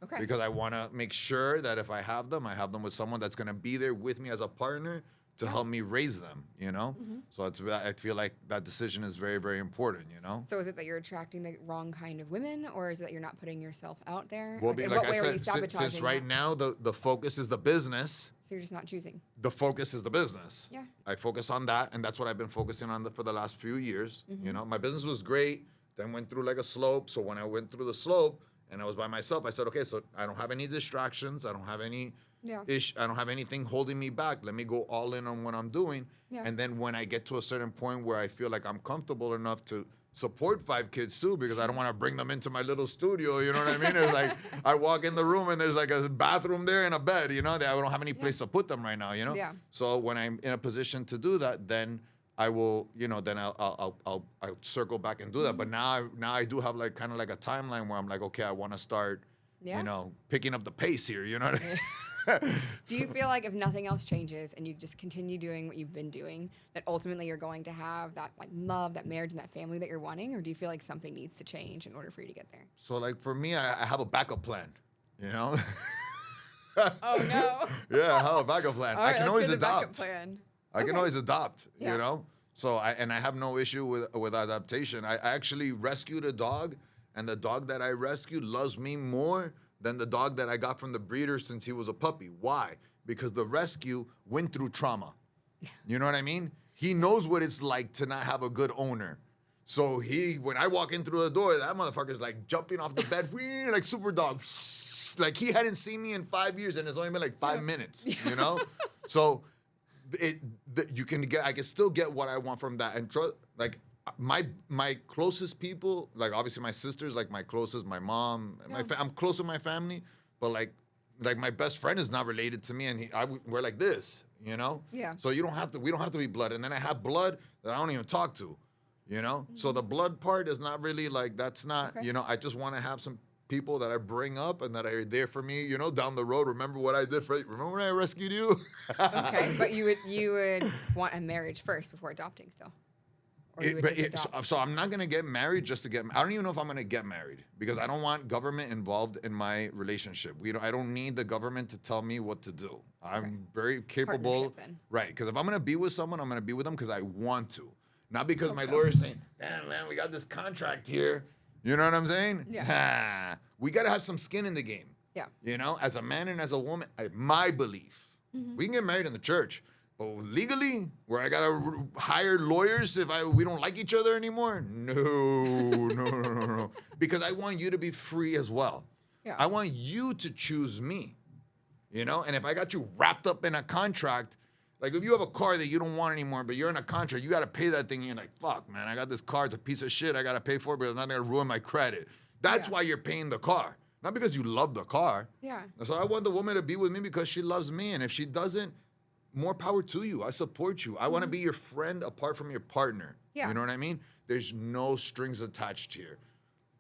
Okay. Because I want to make sure that if I have them with someone that's going to be there with me as a partner to help me raise them, you know? So I feel like that decision is very, very important, you know? So is it that you're attracting the wrong kind of women, or is it that you're not putting yourself out there? Well, in like what way I are you said, sabotaging since right that? now the focus is the business. So you're just not choosing. The focus is the business. Yeah. I focus on that, and that's what I've been focusing on for the last few years. You know, my business was great, then went through like a slope. So when I went through the slope, and I was by myself, I said, okay, so I don't have any distractions. I don't have any I don't have anything holding me back. Let me go all in on what I'm doing. Yeah. And then when I get to a certain point where I feel like I'm comfortable enough to support 5 kids too, because I don't want to bring them into my little studio, you know what I mean? It's like I walk in the room and there's like a bathroom there and a bed, you know, I don't have any place to put them right now, you know? Yeah. So when I'm in a position to do that, then I will, you know, then I'll circle back and do that. But now I do have like kind of like a timeline where I'm like, okay, I want to start, you know, picking up the pace here. You know what I mean? Do you feel like if nothing else changes and you just continue doing what you've been doing, that ultimately you're going to have that like love, that marriage, and that family that you're wanting? Or do you feel like something needs to change in order for you to get there? So like for me, I have a backup plan, you know? Oh no. Yeah, I have a backup plan. All right, I can always adopt. adopt. Plan. I can always adopt, you know? So I have no issue with adaptation. I actually rescued a dog, and the dog that I rescued loves me more than the dog that I got from the breeder since he was a puppy. Why? Because the rescue went through trauma. You know what I mean? He knows what it's like to not have a good owner. So when I walk in through the door, that motherfucker's like jumping off the bed, like super dog. Like he hadn't seen me in 5 years, and it's only been like 5 minutes, you know? So I can still get what I want from that. And like my closest people, like obviously my sisters, like my closest, my mom, I'm close with my family, but like my best friend is not related to me, and we're like this, you know? Yeah. So we don't have to be blood. And then I have blood that I don't even talk to, you know? Mm-hmm. So the blood part is not really like, that's not, you know, I just want to have some people that I bring up and that are there for me, you know, down the road. Remember what I did remember when I rescued you? Okay, but you would want a marriage first before adopting still? Or you would just adopt? So I'm not going to get married just to get I don't even know if I'm going to get married, because I don't want government involved in my relationship. I don't need the government to tell me what to do. I'm very capable. Right, because if I'm going to be with someone, I'm going to be with them because I want to. Not because my lawyer's saying, damn, man, we got this contract here. You know what I'm saying? Yeah. We got to have some skin in the game. Yeah. You know, as a man and as a woman, my belief. Mm-hmm. We can get married in the church, but legally, where I got to hire lawyers if we don't like each other anymore? No. Because I want you to be free as well. Yeah. I want you to choose me, you know? And if I got you wrapped up in a contract, like if you have a car that you don't want anymore, but you're in a contract, you got to pay that thing. And you're like, fuck, man, I got this car. It's a piece of shit. I got to pay for it, but it's not going to ruin my credit. That's why you're paying the car, not because you love the car. Yeah. So I want the woman to be with me because she loves me. And if she doesn't, more power to you. I support you. I want to be your friend apart from your partner. Yeah. You know what I mean? There's no strings attached here.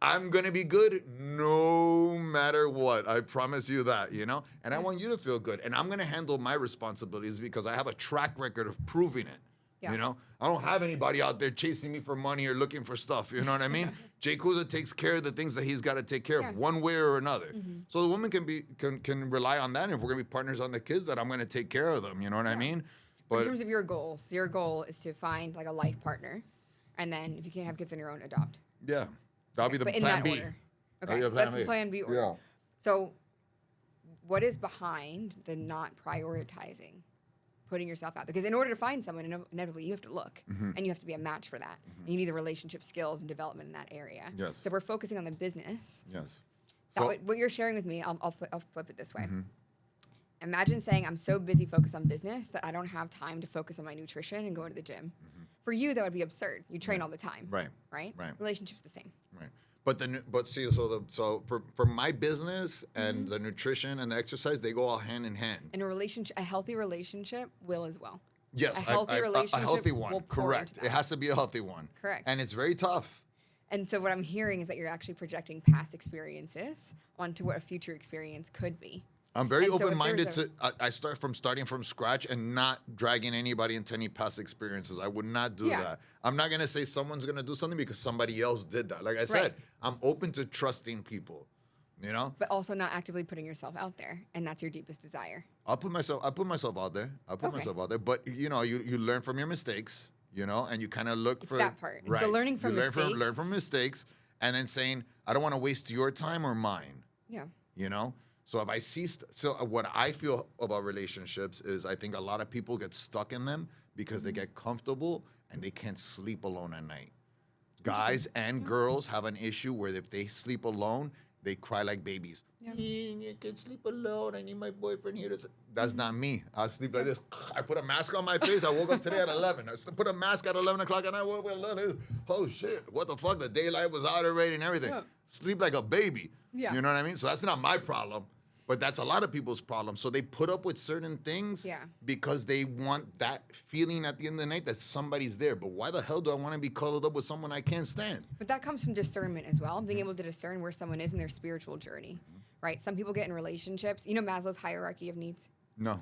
I'm going to be good no matter what. I promise you that, you know? And I want you to feel good. And I'm going to handle my responsibilities because I have a track record of proving it. Yeah. You know? I don't have anybody out there chasing me for money or looking for stuff. You know what I mean? Jay Kuza takes care of the things that he's got to take care of one way or another. So the woman can rely on that. And if we're going to be partners on the kids, that I'm going to take care of them. You know what I mean? But in terms of your goals, your goal is to find like a life partner. And then if you can't have kids on your own, adopt. Yeah. That'll be the but in plan that B. order. That'll Okay, be so the that's plan the B. plan B order. Yeah. So what is behind the not prioritizing putting yourself out there? Because in order to find someone, inevitably you have to look and you have to be a match for that. And you need the relationship skills and development in that area. Yes. So we're focusing on the business. Yes. What you're sharing with me, I'll flip it this way. Imagine saying I'm so busy focused on business that I don't have time to focus on my nutrition and go to the gym. For you, that would be absurd. You train all the time. Right. Right? Right. Relationship's the same. Right. But see, so for my business and the nutrition and the exercise, they go all hand in hand. And a healthy relationship will as well. Yes, A healthy relationship a healthy one. will pour Correct. into that. It has to be a healthy one. Correct. And it's very tough. And so what I'm hearing is that you're actually projecting past experiences onto what a future experience could be. I'm very And so if open-minded there's I start from starting from scratch and not dragging anybody into any past experiences. I would not do that. I'm not going to say someone's going to do something because somebody else did that. Like I said, I'm open to trusting people, you know? But also not actively putting yourself out there. And that's your deepest desire. I put myself out there. Myself out there. But, you know, you learn from your mistakes, you know, and you kind of look for that part. It's the learning from mistakes. Learn from mistakes and then saying, I don't want to waste your time or mine. Yeah. You know? So if I see, what I feel about relationships is I think a lot of people get stuck in them because they get comfortable and they can't sleep alone at night. Guys and girls have an issue where if they sleep alone, they cry like babies. Yeah. I can sleep alone. I need my boyfriend here. That's not me. I sleep like this. I put a mask on my face. I woke up today at 11. I put a mask at 11 o'clock and I woke up at 11. Oh, shit. What the fuck? The daylight was out already and everything. Yeah. Sleep like a baby. Yeah. You know what I mean? So that's not my problem. But that's a lot of people's problem. So they put up with certain things because they want that feeling at the end of the night that somebody's there. But why the hell do I want to be cuddled up with someone I can't stand? But that comes from discernment as well, being able to discern where someone is in their spiritual journey, right? Some people get in relationships. You know Maslow's hierarchy of needs? No.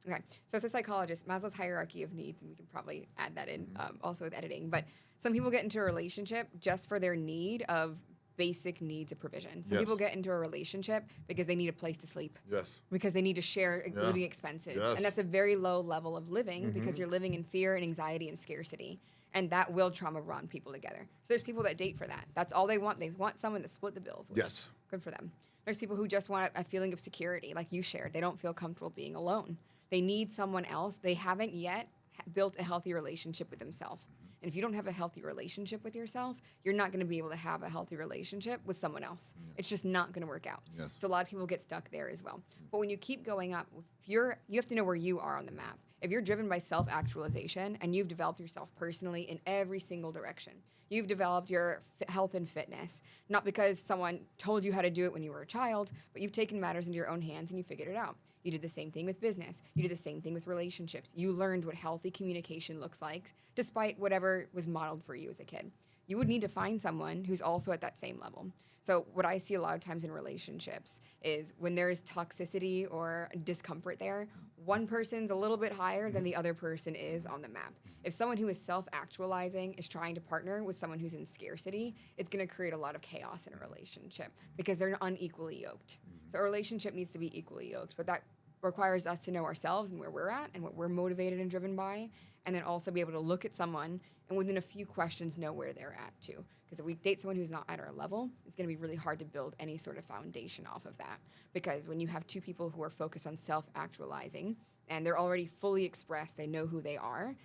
Okay. So as a psychologist, Maslow's hierarchy of needs, and we can probably add that in also with editing. But some people get into a relationship just for their need of basic needs of provision. Some people get into a relationship because they need a place to sleep. Yes. Because they need to share living expenses. Yes. And that's a very low level of living because you're living in fear and anxiety and scarcity. And that will trauma bond people together. So there's people that date for that. That's all they want. They want someone to split the bills with. Yes. Good for them. There's people who just want a feeling of security, like you shared. They don't feel comfortable being alone. They need someone else. They haven't yet built a healthy relationship with themselves. And if you don't have a healthy relationship with yourself, you're not going to be able to have a healthy relationship with someone else. Yeah. It's just not going to work out. Yes. So a lot of people get stuck there as well. But when you keep going up, you have to know where you are on the map. If you're driven by self-actualization and you've developed yourself personally in every single direction, you've developed your health and fitness, not because someone told you how to do it when you were a child, but you've taken matters into your own hands and you figured it out. You did the same thing with business. You did the same thing with relationships. You learned what healthy communication looks like, despite whatever was modeled for you as a kid. You would need to find someone who's also at that same level. So what I see a lot of times in relationships is when there is toxicity or discomfort there, one person's a little bit higher than the other person is on the map. If someone who is self-actualizing is trying to partner with someone who's in scarcity, it's going to create a lot of chaos in a relationship because they're unequally yoked. So a relationship needs to be equally yoked, but that requires us to know ourselves and where we're at and what we're motivated and driven by, and then also be able to look at someone and within a few questions know where they're at too. Because if we date someone who's not at our level, it's going to be really hard to build any sort of foundation off of that. Because when you have two people who are focused on self-actualizing and they're already fully expressed, they know who they are,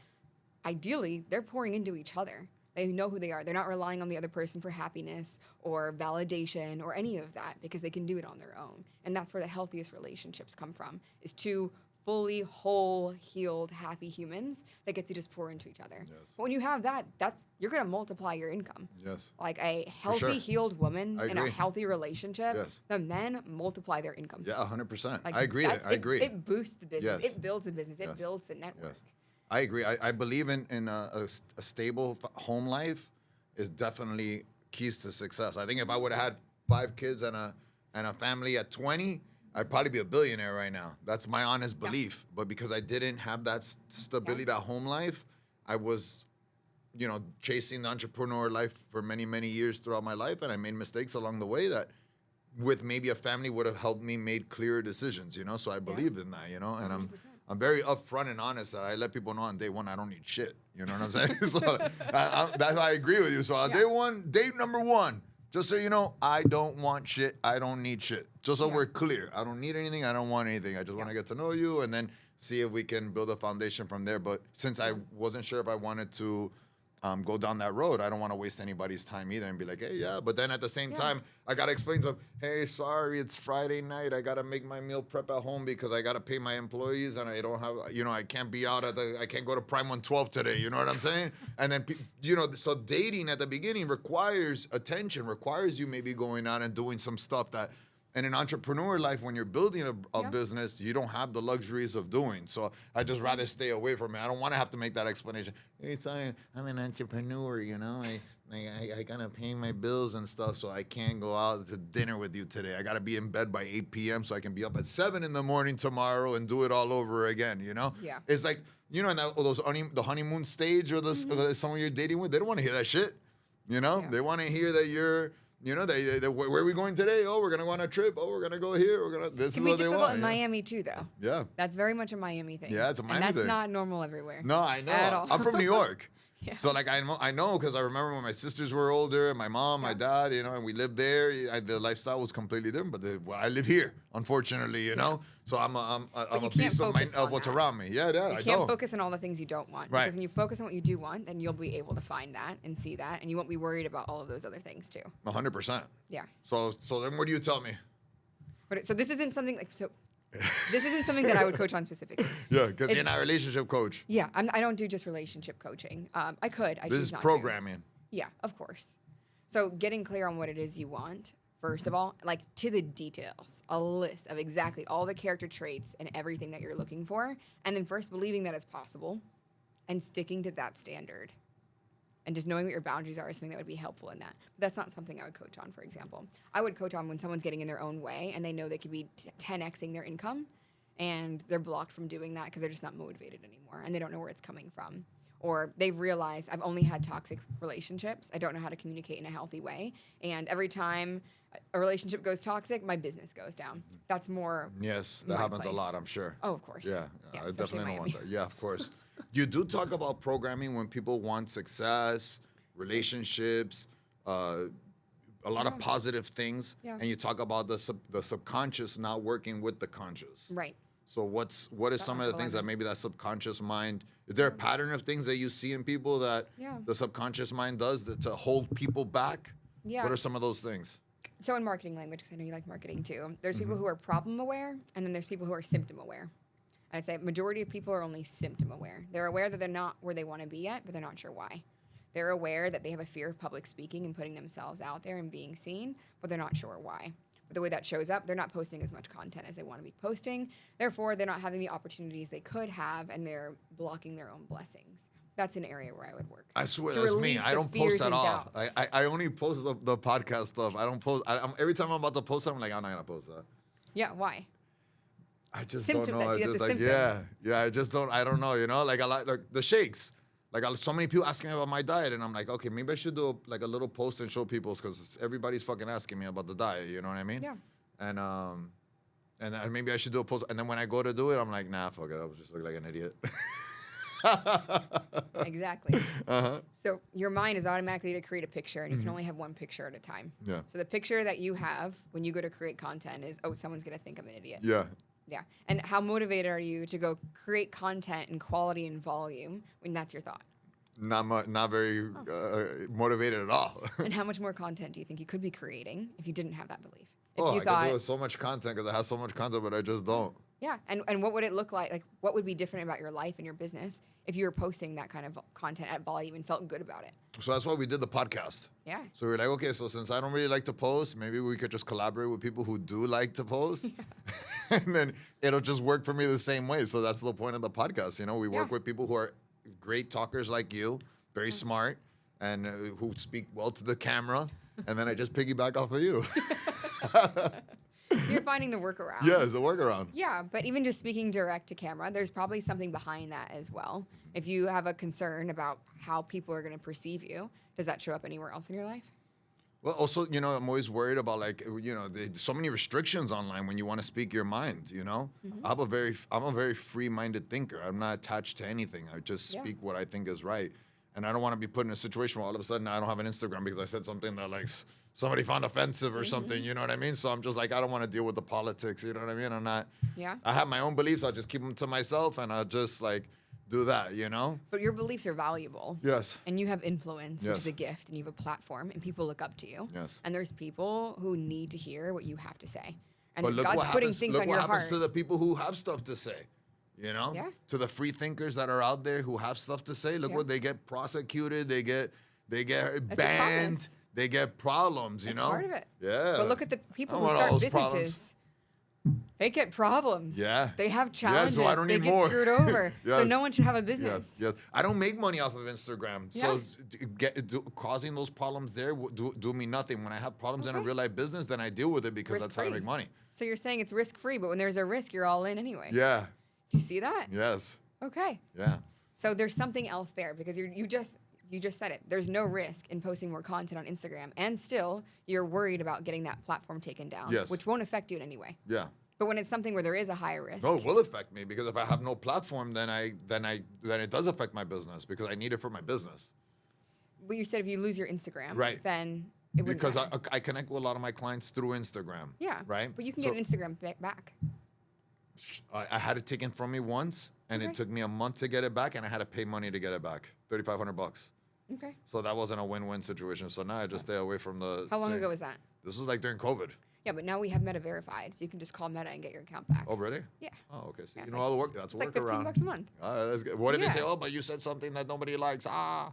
ideally, they're pouring into each other. They know who they are. They're not relying on the other person for happiness or validation or any of that because they can do it on their own. And that's where the healthiest relationships come from, is two fully whole, healed, happy humans that get to just pour into each other. Yes. But when you have that, you're going to multiply your income. Yes. Like a healthy, sure. healed woman I in a agree. healthy relationship, Yes. the men multiply their income. Yeah, 100%. Like, I agree. I agree. It boosts the business. Yes. It builds the business. It Yes. builds the network. Yes. I agree. I believe in a stable home life is definitely keys to success. I think if I would have had 5 kids and a family at 20, I'd probably be a billionaire right now. That's my honest belief. But because I didn't have that stability, that home life, I was, chasing the entrepreneur life for many, many years throughout my life. And I made mistakes along the way that with maybe a family would have helped me make clearer decisions, So I believe in that, and 100%. I'm very upfront and honest that I let people know on day one I don't need shit. You know what I'm saying? So that's why I agree with you. So on date number 1, just so you know, I don't want shit. I don't need shit. Just so we're clear. I don't need anything. I don't want anything. I just want to get to know you and then see if we can build a foundation from there. But since I wasn't sure if I wanted to go down that road, I don't want to waste anybody's time either and be like, hey, yeah. But then at the same time, I got to explain to them, hey, sorry, it's Friday night. I got to make my meal prep at home because I got to pay my employees and I don't have, I can't be out I can't go to Prime 112 today. You know what I'm saying? And then, so dating at the beginning requires attention, requires you maybe going out and doing some stuff that, in an entrepreneur life, when you're building a business, you don't have the luxuries of doing. So I just rather stay away from it. I don't want to have to make that explanation. Hey, sorry, I'm an entrepreneur, I gotta pay my bills and stuff, so I can't go out to dinner with you today. I gotta be in bed by 8 p.m. so I can be up at 7 in the morning tomorrow and do it all over again, Yeah. It's like, in the honeymoon stage or someone you're dating with, they don't want to hear that shit, They want to hear that you're... where are we going today? Oh, we're going to go on a trip. Oh, we're going to go here. This is what they want. In Miami too, though. Yeah. That's very much a Miami thing. Yeah, it's a Miami thing. And that's thing. not normal everywhere. No, I know. At all. I'm from New York. Yeah. So, I know because I remember when my sisters were older, my mom, my dad, and we lived there. The lifestyle was completely different, but I live here, unfortunately, So I'm a piece of what's around me. Yeah, You can't focus on all the things you don't want. Right. Because when you focus on what you do want, then you'll be able to find that and see that, and you won't be worried about all of those other things too. 100%. Yeah. So then what do you tell me? So this isn't something this isn't something that I would coach on specifically. Yeah, because you're not a relationship coach. Yeah, I don't do just relationship coaching. I could. I This choose is not programming. To. Yeah, of course. So getting clear on what it is you want, first of all, to the details, a list of exactly all the character traits and everything that you're looking for, and then first believing that it's possible and sticking to that standard. And just knowing what your boundaries are is something that would be helpful in that. But that's not something I would coach on, for example. I would coach on when someone's getting in their own way and they know they could be 10xing their income and they're blocked from doing that because they're just not motivated anymore and they don't know where it's coming from. Or they've realized I've only had toxic relationships. I don't know how to communicate in a healthy way. And every time a relationship goes toxic, my business goes down. That's more. Yes, that happens a lot, I'm sure. Oh, of course. Yeah, I definitely don't want Miami. that. Yeah, of course. You do talk about programming when people want success, relationships, a lot of positive things, and you talk about the subconscious not working with the conscious. Right. So what is some of the things that maybe that subconscious mind, is there a pattern of things that you see in people that the subconscious mind does to hold people back? Yeah. What are some of those things? So in marketing language, because I know you like marketing too, there's people who are problem aware, and then there's people who are symptom aware. And I'd say majority of people are only symptom aware. They're aware that they're not where they want to be yet, but they're not sure why. They're aware that they have a fear of public speaking and putting themselves out there and being seen, but they're not sure why. But the way that shows up, they're not posting as much content as they want to be posting. Therefore, they're not having the opportunities they could have, and they're blocking their own blessings. That's an area where I would work. I swear, that's me. I don't post at all. I only post the podcast stuff. I don't post. Every time I'm about to post something, I'm like, I'm not going to post that. Yeah, why? I just Symptom, don't know. I that's just a like, symptom. I just don't. I don't know. Like a lot, like the shakes. Like so many people asking me about my diet, and I'm like, okay, maybe I should do a little post and show people because everybody's fucking asking me about the diet. You know what I mean? Yeah. And maybe I should do a post. And then when I go to do it, I'm like, nah, fuck it. I just look like an idiot. Exactly. So your mind is automatically to create a picture, and you can only have one picture at a time. Yeah. So the picture that you have when you go to create content is, oh, someone's going to think I'm an idiot. Yeah. Yeah. And how motivated are you to go create content in quality and volume when that's your thought? Not very motivated at all. And how much more content do you think you could be creating if you didn't have that belief? I could do so much content because I have so much content, but I just don't. Yeah. And what would it look like? Like, what would be different about your life and your business if you were posting that kind of content at volume and felt good about it? So that's why we did the podcast. Yeah. So we were like, okay, so since I don't really like to post, maybe we could just collaborate with people who do like to post. And then it'll just work for me the same way. So that's the point of the podcast. You know, we work with people who are great talkers like you, very smart, and who speak well to the camera. And then I just piggyback off of you. You're finding the workaround. Yeah, it's a workaround. Yeah, but even just speaking direct to camera, there's probably something behind that as well. If you have a concern about how people are going to perceive you, does that show up anywhere else in your life? Well, also, you know, I'm always worried about, like, you know, there's so many restrictions online when you want to speak your mind, you know? I'm a very free-minded thinker. I'm not attached to anything. I just speak what I think is right. And I don't want to be put in a situation where all of a sudden I don't have an Instagram because I said something that, like, somebody found offensive or something, you know what I mean? So I'm just like, I don't want to deal with the politics, you know what I mean? I'm not, I have my own beliefs. I'll just keep them to myself and I'll just, like, do that, you know? But your beliefs are valuable. Yes. And you have influence, which is a gift, and you have a platform, and people look up to you. Yes. And there's people who need to hear what you have to say. And But look God's what putting happens, things look on what your happens heart. to the people who have stuff to say, you know? Yeah. To the free thinkers that are out there who have stuff to say, look what they get prosecuted, they get banned, they get problems, you know? Part of it. Yeah. But look at the people I who want all start those businesses. problems. They get problems. Yeah. They have challenges. so I don't they need get more. screwed over. So Yes. no one should have a business. Yes. I don't make money off of Instagram. So causing those problems there do me nothing. When I have problems in a real life business, then I deal with it because that's how I make money. So you're saying it's risk free, but when there's a risk, you're all in anyway. Yeah. Do you see that? Yes. Okay. Yeah. So there's something else there because you just said it. There's no risk in posting more content on Instagram, and still you're worried about getting that platform taken down, which won't affect you in any way. Yeah. But when it's something where there is a higher risk, No, it will affect me because if I have no platform, then it does affect my business because I need it for my business. But you said if you lose your Instagram, Right. then it wouldn't Because matter. I connect with a lot of my clients through Instagram. Yeah. Right. But you can get an Instagram back. I had it taken from me once, and it took me a month to get it back, and I had to pay money to get it back, $3,500. Okay. So that wasn't a win-win situation. So now I just stay away from the. How long ago was that? This was like during COVID. Yeah, but now we have Meta verified, so you can just call Meta and get your account back. Oh, really? Yeah. Oh, okay. So Yeah, you it's know like- all the work. That's a It's like workaround. $15 a month. That's good. What if they Yeah. say, "Oh, but you said something that nobody likes"? Ah.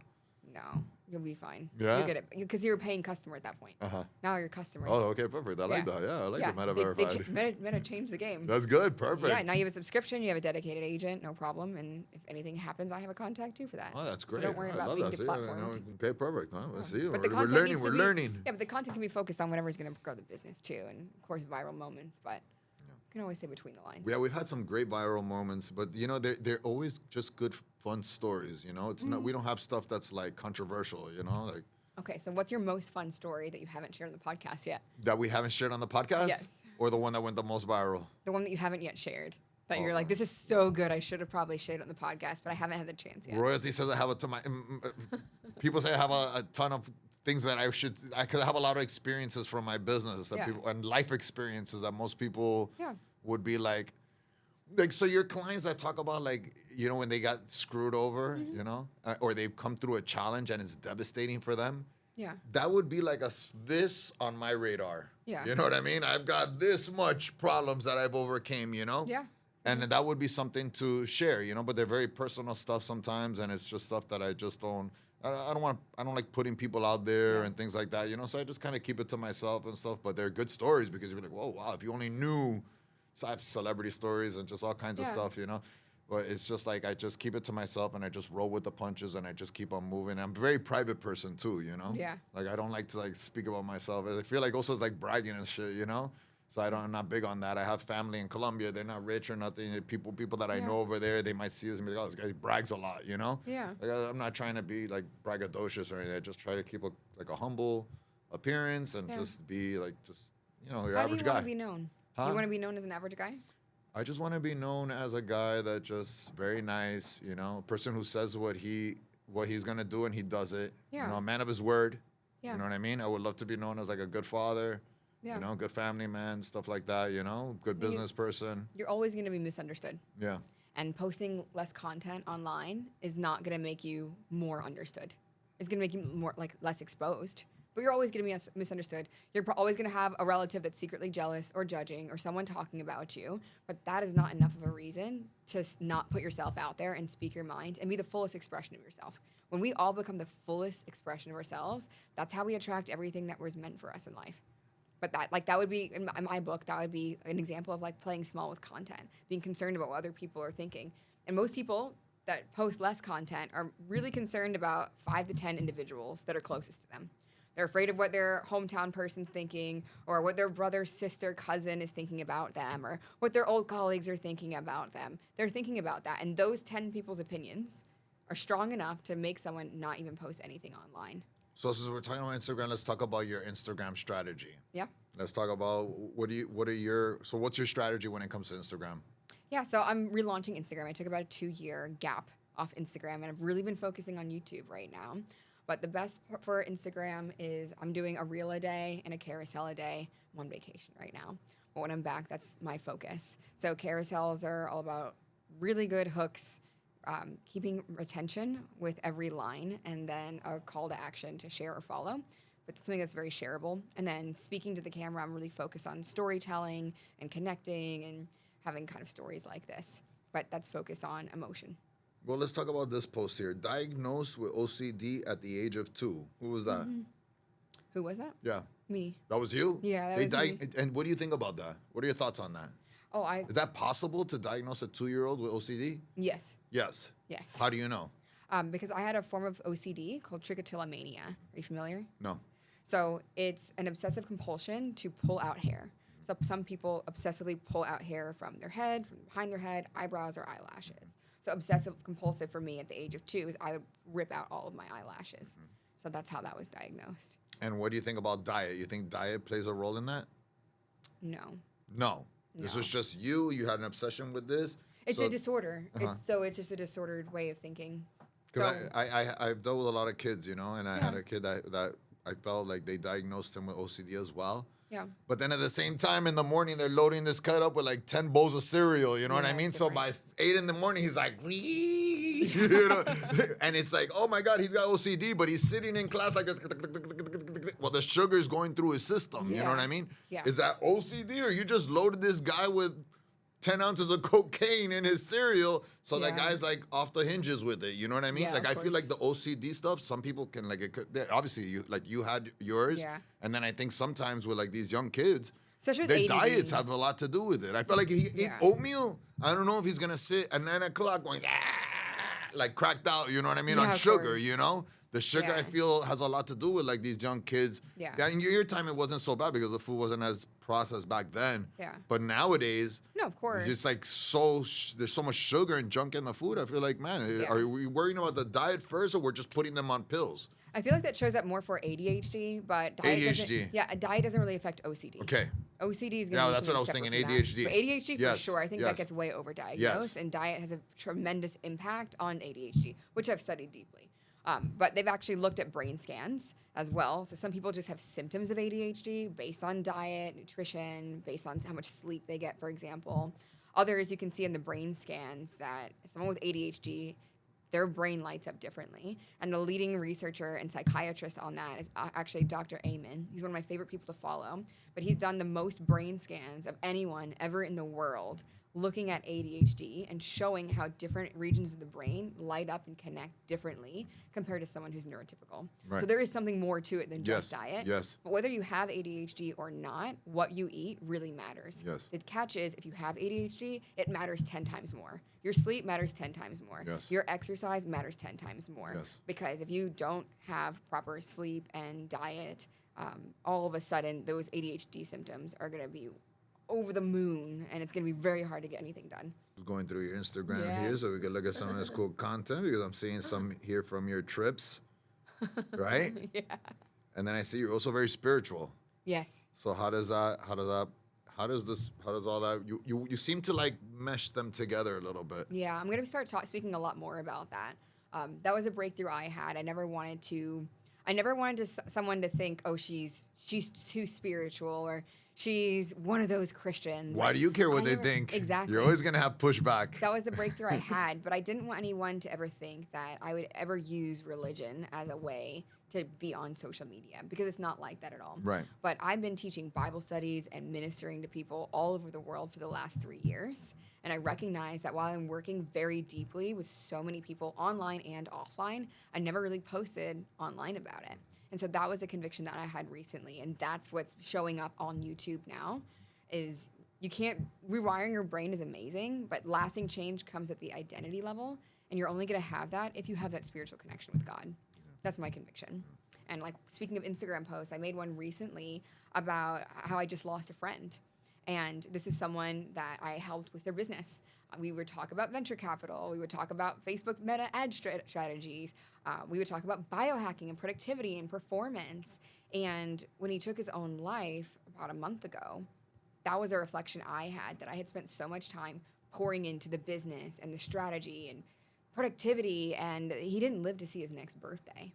No, you'll be fine. Yeah? You get it because you're a paying customer at that point. Now you're a customer. Oh, okay, perfect. I like that. Yeah, I like the Meta verified. Meta changed the game. That's good. Perfect. Yeah, now you have a subscription, you have a dedicated agent, no problem. And if anything happens, I have a contact too for that. Oh, that's great. So don't worry I about love being that. See, deplatformed. okay, perfect. Huh? Let's see. But the We're content learning. needs We're to be- learning. Yeah, but the content can be focused on whatever's going to grow the business too, and of course viral moments. But you can always say between the lines. Yeah, we've had some great viral moments, but you know, they're always just good, fun stories. You know, it's not. We don't have stuff that's like controversial. You know, like. Okay, so what's your most fun story that you haven't shared on the podcast yet? That we haven't shared on the podcast? Yes. Or the one that went the most viral? The one that you haven't yet shared. That you're like, this is so good, I should have probably shared it on the podcast, but I haven't had the chance yet. Royalty says I have a ton. People say I have a ton of things that I could have a lot of experiences from my business that people and life experiences that most people would be like, so your clients that talk about like, you know, when they got screwed over, you know, or they've come through a challenge and it's devastating for them. Yeah. That would be like this on my radar. Yeah. You know what I mean? I've got this much problems that I've overcame, you know? Yeah. And that would be something to share, you know, but they're very personal stuff sometimes. And it's just stuff that I just don't like putting people out there and things like that, you know? So I just kind of keep it to myself and stuff, but they're good stories because you're like, whoa, wow, if you only knew. So I have celebrity stories and just all kinds of stuff, you know? But it's just like I just keep it to myself and I just roll with the punches and I just keep on moving. I'm a very private person too, you know? Yeah. Like I don't like to like speak about myself. I feel like also it's like bragging and shit, you know? So I'm not big on that. I have family in Colombia. They're not rich or nothing. People that I know over there, they might see us and be like, oh, this guy brags a lot, you know? Yeah. Like, I'm not trying to be like braggadocious or anything. I just try to keep a humble appearance and just be like, you know, your average guy. How do you want to be known? Huh? You want to be known as an average guy? I just want to be known as a guy that just very nice, you know, person who says what he's gonna do and he does it. Yeah. You know, a man of his word. Yeah. You know what I mean? I would love to be known as like a good father. Yeah. You know, good family man, stuff like that. You know, good business person. You're always going to be misunderstood. Yeah. And posting less content online is not going to make you more understood. It's going to make you more less exposed. but you're always going to be misunderstood. You're always going to have a relative that's secretly jealous or judging or someone talking about you, but that is not enough of a reason to not put yourself out there and speak your mind and be the fullest expression of yourself. When we all become the fullest expression of ourselves, that's how we attract everything that was meant for us in life. But that would be, in my book, that would be an example of like playing small with content, being concerned about what other people are thinking. And most people that post less content are really concerned about 5 to 10 individuals that are closest to them. They're afraid of what their hometown person's thinking, or what their brother, sister, cousin is thinking about them, or what their old colleagues are thinking about them. They're thinking about that. And those 10 people's opinions are strong enough to make someone not even post anything online. So since we're talking about Instagram, let's talk about your Instagram strategy. Yeah. Let's talk about what's your strategy when it comes to Instagram? Yeah, so I'm relaunching Instagram. I took about a 2-year gap off Instagram, and I've really been focusing on YouTube right now. But the best part for Instagram is I'm doing a reel a day and a carousel a day. I'm on vacation right now. But when I'm back, that's my focus. So carousels are all about really good hooks, keeping retention with every line, and then a call to action to share or follow. But something that's very shareable. And then speaking to the camera, I'm really focused on storytelling and connecting and having kind of stories like this. But that's focused on emotion. Well, let's talk about this post here. Diagnosed with OCD at the age of 2. Who was that? Mm-hmm. Who was that? Yeah. Me. That was you? Yeah, that was me. And what do you think about that? What are your thoughts on that? Is that possible to diagnose a 2-year-old with OCD? Yes. Yes. Yes. How do you know? Because I had a form of OCD called trichotillomania. Are you familiar? No. So it's an obsessive compulsion to pull out hair. So some people obsessively pull out hair from their head, from behind their head, eyebrows, or eyelashes. So obsessive compulsive for me at the age of 2 is I would rip out all of my eyelashes. Mm-hmm. So that's how that was diagnosed. And what do you think about diet? You think diet plays a role in that? No. This was just you. You had an obsession with this. It's a disorder. It's just a disordered way of thinking. Because I've dealt with a lot of kids, and I had a kid that I felt like they diagnosed him with OCD as well. Yeah. But then at the same time in the morning, they're loading this cut up with like 10 bowls of cereal, you know what I mean? So by 8 in the morning, he's like, and it's like, oh my God, he's got OCD, but he's sitting in class like, well, the sugar's going through his system, you know what I mean? Yeah. Is that OCD, or you just loaded this guy with 10 ounces of cocaine in his cereal, so that guy's like off the hinges with it. You know what I mean? Yeah, like I feel like the OCD stuff, some people can obviously you had yours, and then I think sometimes with like these young kids, especially their with diets have a lot to do with it. I feel like if he eats oatmeal, I don't know if he's gonna sit at 9 o'clock going like cracked out. You know what I mean? On sugar, The sugar, I feel, has a lot to do with like these young kids. Yeah. In your time, it wasn't so bad because the food wasn't as processed back then. Yeah. But nowadays, no, of course, it's like there's so much sugar and junk in the food. I feel like, man, are we worrying about the diet first, or we're just putting them on pills? I feel like that shows up more for ADHD, but diet doesn't really affect OCD. Okay. OCD is going to be that's what I was thinking. ADHD. But ADHD for sure. I think that gets way overdiagnosed, and diet has a tremendous impact on ADHD, which I've studied deeply. But they've actually looked at brain scans as well. So some people just have symptoms of ADHD based on diet, nutrition, based on how much sleep they get, for example. Others, you can see in the brain scans that someone with ADHD, their brain lights up differently. And the leading researcher and psychiatrist on that is actually Dr. Amen. He's one of my favorite people to follow. But he's done the most brain scans of anyone ever in the world, looking at ADHD and showing how different regions of the brain light up and connect differently compared to someone who's neurotypical. Right. So there is something more to it than just diet. Yes. But whether you have ADHD or not, what you eat really matters. Yes. The catch is, if you have ADHD, it matters 10 times more. Your sleep matters 10 times more. Yes. Your exercise matters 10 times more. Yes. Because if you don't have proper sleep and diet, all of a sudden those ADHD symptoms are going to be over the moon, and it's going to be very hard to get anything done. Going through your Instagram here so we can look at some of this cool content, because I'm seeing some here from your trips, right? Yeah. And then I see you're also very spiritual. Yes. So how does all that, you seem to like mesh them together a little bit. Yeah, I'm going to start speaking a lot more about that. That was a breakthrough I had. I never wanted someone to think, oh, she's too spiritual, or she's one of those Christians. Why do you care what they think? Exactly. You're always going to have pushback. That was the breakthrough I had, but I didn't want anyone to ever think that I would ever use religion as a way to be on social media because it's not like that at all. Right. But I've been teaching Bible studies and ministering to people all over the world for the last 3 years. And I recognize that while I'm working very deeply with so many people online and offline, I never really posted online about it. And so that was a conviction that I had recently. And that's what's showing up on YouTube now is you can't, rewiring your brain is amazing, but lasting change comes at the identity level. And you're only going to have that if you have that spiritual connection with God. That's my conviction. And like speaking of Instagram posts, I made one recently about how I just lost a friend. And this is someone that I helped with their business. We would talk about venture capital. We would talk about Facebook meta ad strategies. We would talk about biohacking and productivity and performance. And when he took his own life about a month ago, that was a reflection I had that I had spent so much time pouring into the business and the strategy and productivity, and he didn't live to see his next birthday.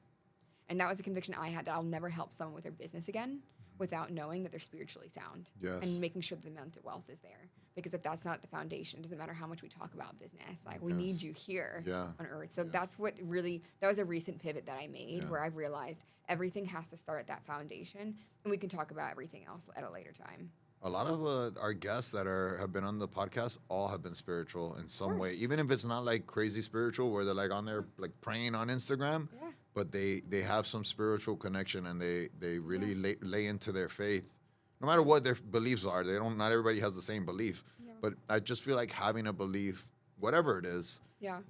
And that was a conviction I had that I'll never help someone with their business again without knowing that they're spiritually sound. Yes. And making sure that the mental wealth is there. Because if that's not the foundation, it doesn't matter how much we talk about business. Like, we Yes. need you here Yeah. on earth. So Yeah. that's what really, that was a recent pivot that I made Yeah. where I've realized everything has to start at that foundation, and we can talk about everything else at a later time. A lot of our guests that have been on the podcast all have been spiritual in some way, course. even if it's not like crazy spiritual where they're like on there like praying on Instagram, Yeah. but they have some spiritual connection and they really lay into their faith, no matter what their beliefs are. Not everybody has the same belief, Yeah. but I just feel like having a belief, whatever it is, Yeah.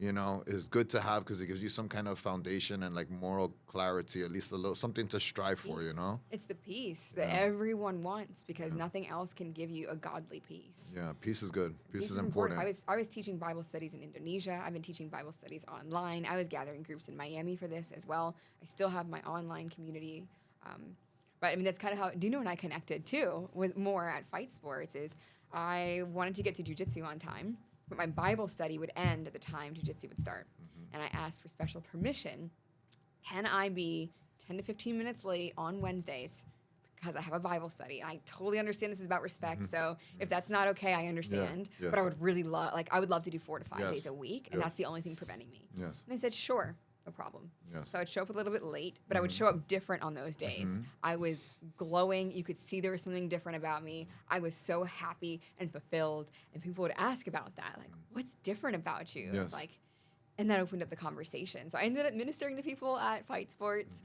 is good to have because it gives you some kind of foundation and like moral clarity, at least a little something to strive for, Peace. It's the peace that everyone wants because nothing else can give you a godly peace. Yeah, peace is good. Peace is important. important. I was teaching Bible studies in Indonesia. I've been teaching Bible studies online. I was gathering groups in Miami for this as well. I still have my online community. But I mean, that's kind of how Dino and I connected too, was more at Fight Sports, is I wanted to get to jiu-jitsu on time, but my Bible study would end at the time jiu-jitsu would start. And I asked for special permission. Can I be 10 to 15 minutes late on Wednesdays because I have a Bible study? And I totally understand this is about respect. So if that's not okay, I understand. Yes. But I would really I would love to do 4 to 5 Yes. days a week. And Yes. that's the only thing preventing me. Yes. And they said, sure, no problem. Yes. So I'd show up a little bit late, but I would show up different on those days. I was glowing. You could see there was something different about me. I was so happy and fulfilled. And people would ask about that. Like, what's different about you? Yes. It's like, and that opened up the conversation. So I ended up ministering to people at Fight Sports.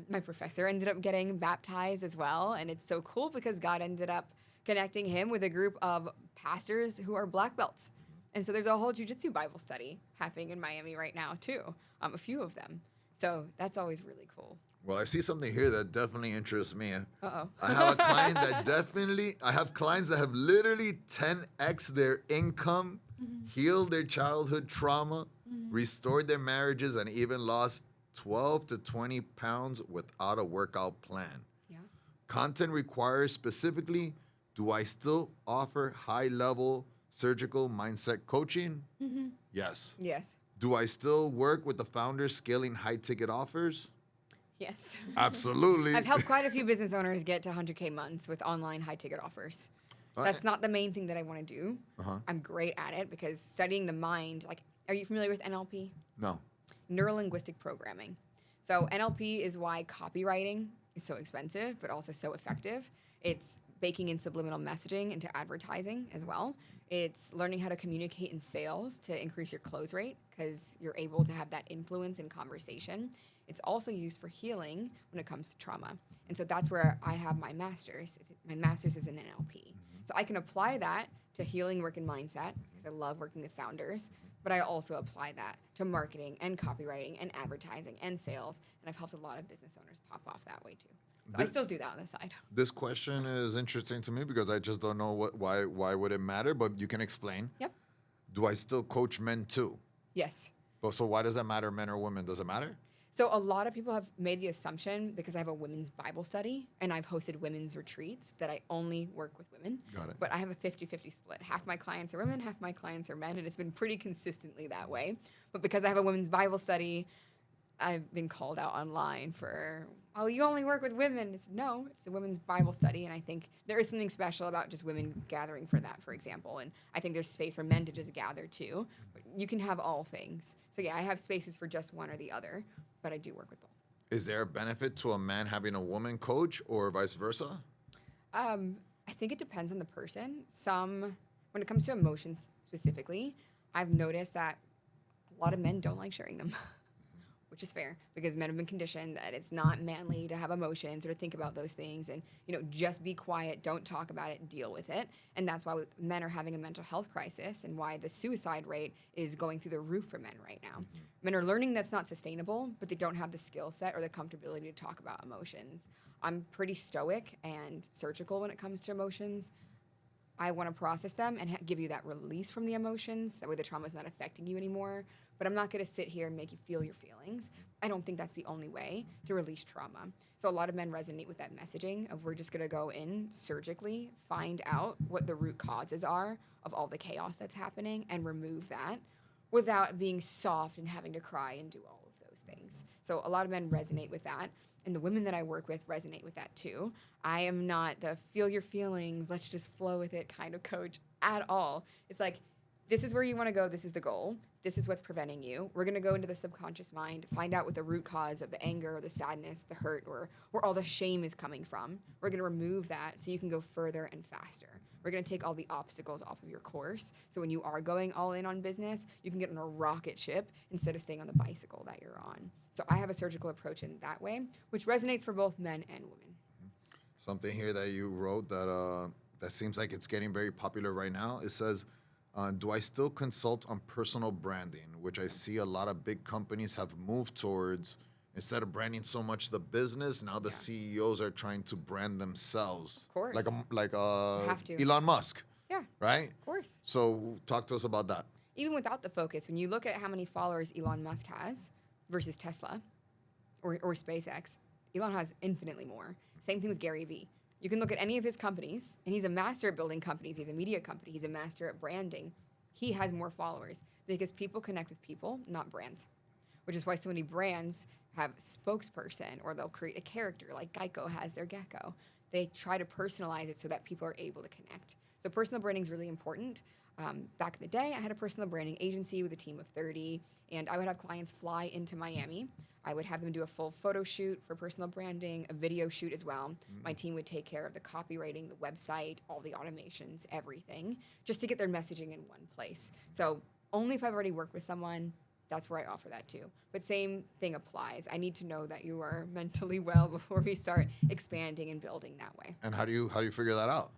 My professor ended up getting baptized as well. And it's so cool because God ended up connecting him with a group of pastors who are black belts. And so there's a whole jiu-jitsu Bible study happening in Miami right now too, a few of them. So that's always really cool. Well, I see something here that definitely interests me. Uh-oh. I have a client that I have clients that have literally 10x their income, healed their childhood trauma, restored their marriages, and even lost 12 to 20 pounds without a workout plan. Yeah. Content requires specifically, do I still offer high-level surgical mindset coaching? Yes. Yes. Do I still work with the founders scaling high-ticket offers? Yes. Absolutely. I've helped quite a few business owners get to 100K months with online high-ticket offers. That's not the main thing that I want to do. I'm great at it because studying the mind, like, are you familiar with NLP? No. Neuro-linguistic programming. So NLP is why copywriting is so expensive, but also so effective. It's baking in subliminal messaging into advertising as well. It's learning how to communicate in sales to increase your close rate because you're able to have that influence in conversation. It's also used for healing when it comes to trauma. And so that's where I have my master's. My master's is in NLP. So I can apply that to healing work and mindset because I love working with founders. But I also apply that to marketing and copywriting and advertising and sales. And I've helped a lot of business owners pop off that way too. So I still do that on the side. This question is interesting to me because I just don't know why would it matter, but you can explain. Yep. Do I still coach men too? Yes. But so why does that matter, men or women? Does it matter? So a lot of people have made the assumption because I have a women's Bible study and I've hosted women's retreats that I only work with women. Got it. But I have a 50-50 split. Half my clients are women, half my clients are men, and it's been pretty consistently that way. But because I have a women's Bible study, I've been called out online for, oh, you only work with women. No, it's a women's Bible study, and I think there is something special about just women gathering for that, for example. And I think there's space for men to just gather too. But you can have all things. So yeah, I have spaces for just one or the other, but I do work with both. Is there a benefit to a man having a woman coach or vice versa? I think it depends on the person. When it comes to emotions specifically, I've noticed that a lot of men don't like sharing them, which is fair because men have been conditioned that it's not manly to have emotions or to think about those things and, just be quiet, don't talk about it, deal with it. And that's why men are having a mental health crisis and why the suicide rate is going through the roof for men right now. Mm-hmm. Men are learning that's not sustainable, but they don't have the skill set or the comfortability to talk about emotions. I'm pretty stoic and surgical when it comes to emotions. I want to process them and give you that release from the emotions. That way the trauma is not affecting you anymore. But I'm not going to sit here and make you feel your feelings. I don't think that's the only way to release trauma. So a lot of men resonate with that messaging of we're just going to go in surgically, find out what the root causes are of all the chaos that's happening and remove that without being soft and having to cry and do all of those things. So a lot of men resonate with that. And the women that I work with resonate with that too. I am not the feel your feelings, let's just flow with it kind of coach at all. It's like, this is where you want to go. This is the goal. This is what's preventing you. We're going to go into the subconscious mind, find out what the root cause of the anger, or the sadness, the hurt, or where all the shame is coming from. We're going to remove that so you can go further and faster. We're going to take all the obstacles off of your course. So when you are going all in on business, you can get on a rocket ship instead of staying on the bicycle that you're on. So I have a surgical approach in that way, which resonates for both men and women. Something here that you wrote that seems like it's getting very popular right now. It says, do I still consult on personal branding, which I see a lot of big companies have moved towards. Instead of branding so much the business, now the CEOs are trying to brand themselves. Of course. Like have to. Elon Musk. Yeah. Right? Of course. So talk to us about that. Even without the focus, when you look at how many followers Elon Musk has versus Tesla or SpaceX, Elon has infinitely more. Same thing with Gary Vee. You can look at any of his companies, and he's a master at building companies. He's a media company. He's a master at branding. He has more followers because people connect with people, not brands, which is why so many brands have spokesperson or they'll create a character like Geico has their gecko. They try to personalize it so that people are able to connect. So personal branding is really important. Back in the day, I had a personal branding agency with a team of 30, and I would have clients fly into Miami. I would have them do a full photo shoot for personal branding, a video shoot as well. Mm-hmm. My team would take care of the copywriting, the website, all the automations, everything, just to get their messaging in one place. So only if I've already worked with someone, that's where I offer that too. But same thing applies. I need to know that you are mentally well before we start expanding and building that way. And how do you figure that out?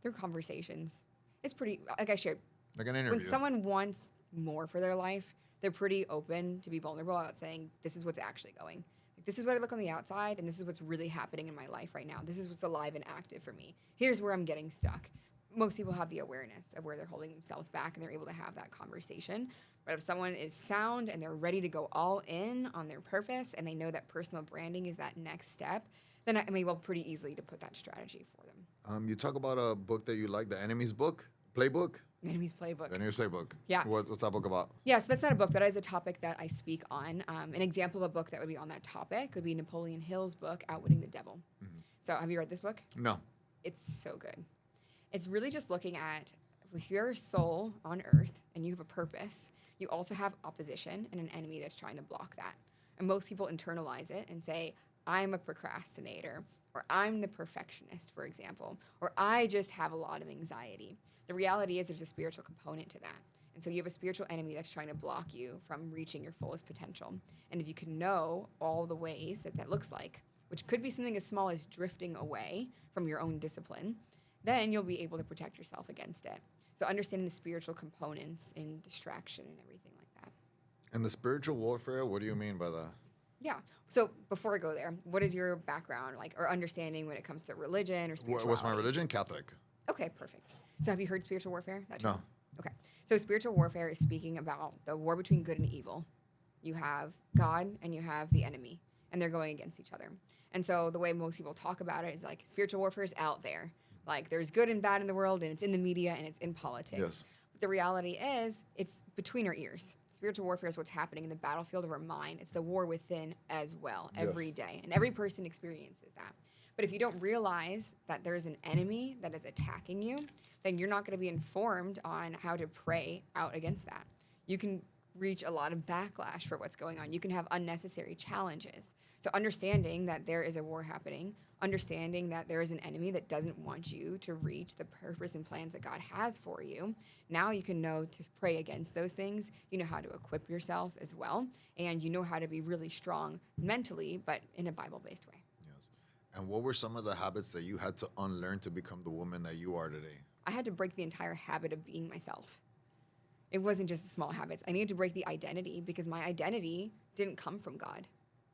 Through conversations. It's pretty, like I shared. Like an interview. When someone wants more for their life, they're pretty open to be vulnerable about saying, this is what's actually going. Like, this is what I look on the outside, and this is what's really happening in my life right now. This is what's alive and active for me. Here's where I'm getting stuck. Most people have the awareness of where they're holding themselves back, and they're able to have that conversation. But if someone is sound and they're ready to go all in on their purpose, and they know that personal branding is that next step, then I'm able pretty easily to put that strategy for them. You talk about a book that you like, The Enemy's Book, Playbook? Enemy's Playbook. The Enemy's Playbook. Yeah. What's that book about? Yeah, so that's not a book, but that is a topic that I speak on. An example of a book that would be on that topic would be Napoleon Hill's book, Outwitting the Devil. Mm-hmm. So have you read this book? No. It's so good. It's really just looking at, with your soul on earth and you have a purpose, you also have opposition and an enemy that's trying to block that. And most people internalize it and say, I'm a procrastinator, or I'm the perfectionist, for example, or I just have a lot of anxiety. The reality is there's a spiritual component to that. And so you have a spiritual enemy that's trying to block you from reaching your fullest potential. And if you can know all the ways that that looks like, which could be something as small as drifting away from your own discipline, then you'll be able to protect yourself against it. So understanding the spiritual components in distraction and everything like that. And the spiritual warfare, what do you mean by that? Yeah. So before I go there, what is your background like or understanding when it comes to religion or spirituality? What's my religion? Catholic. Okay, perfect. So have you heard spiritual warfare? No. Okay. So spiritual warfare is speaking about the war between good and evil. You have God and you have the enemy, and they're going against each other. And so the way most people talk about it is like spiritual warfare is out there. Like there's good and bad in the world, and it's in the media and it's in politics. Yes. But the reality is it's between our ears. Spiritual warfare is what's happening in the battlefield of our mind. It's the war within as well every day. And every person experiences that. But if you don't realize that there's an enemy that is attacking you, then you're not going to be informed on how to pray out against that. You can reach a lot of backlash for what's going on. You can have unnecessary challenges. So understanding that there is a war happening, understanding that there is an enemy that doesn't want you to reach the purpose and plans that God has for you, now you can know to pray against those things. You know how to equip yourself as well, and you know how to be really strong mentally, but in a Bible-based way. Yes. And what were some of the habits that you had to unlearn to become the woman that you are today? I had to break the entire habit of being myself. It wasn't just the small habits. I needed to break the identity because my identity didn't come from God.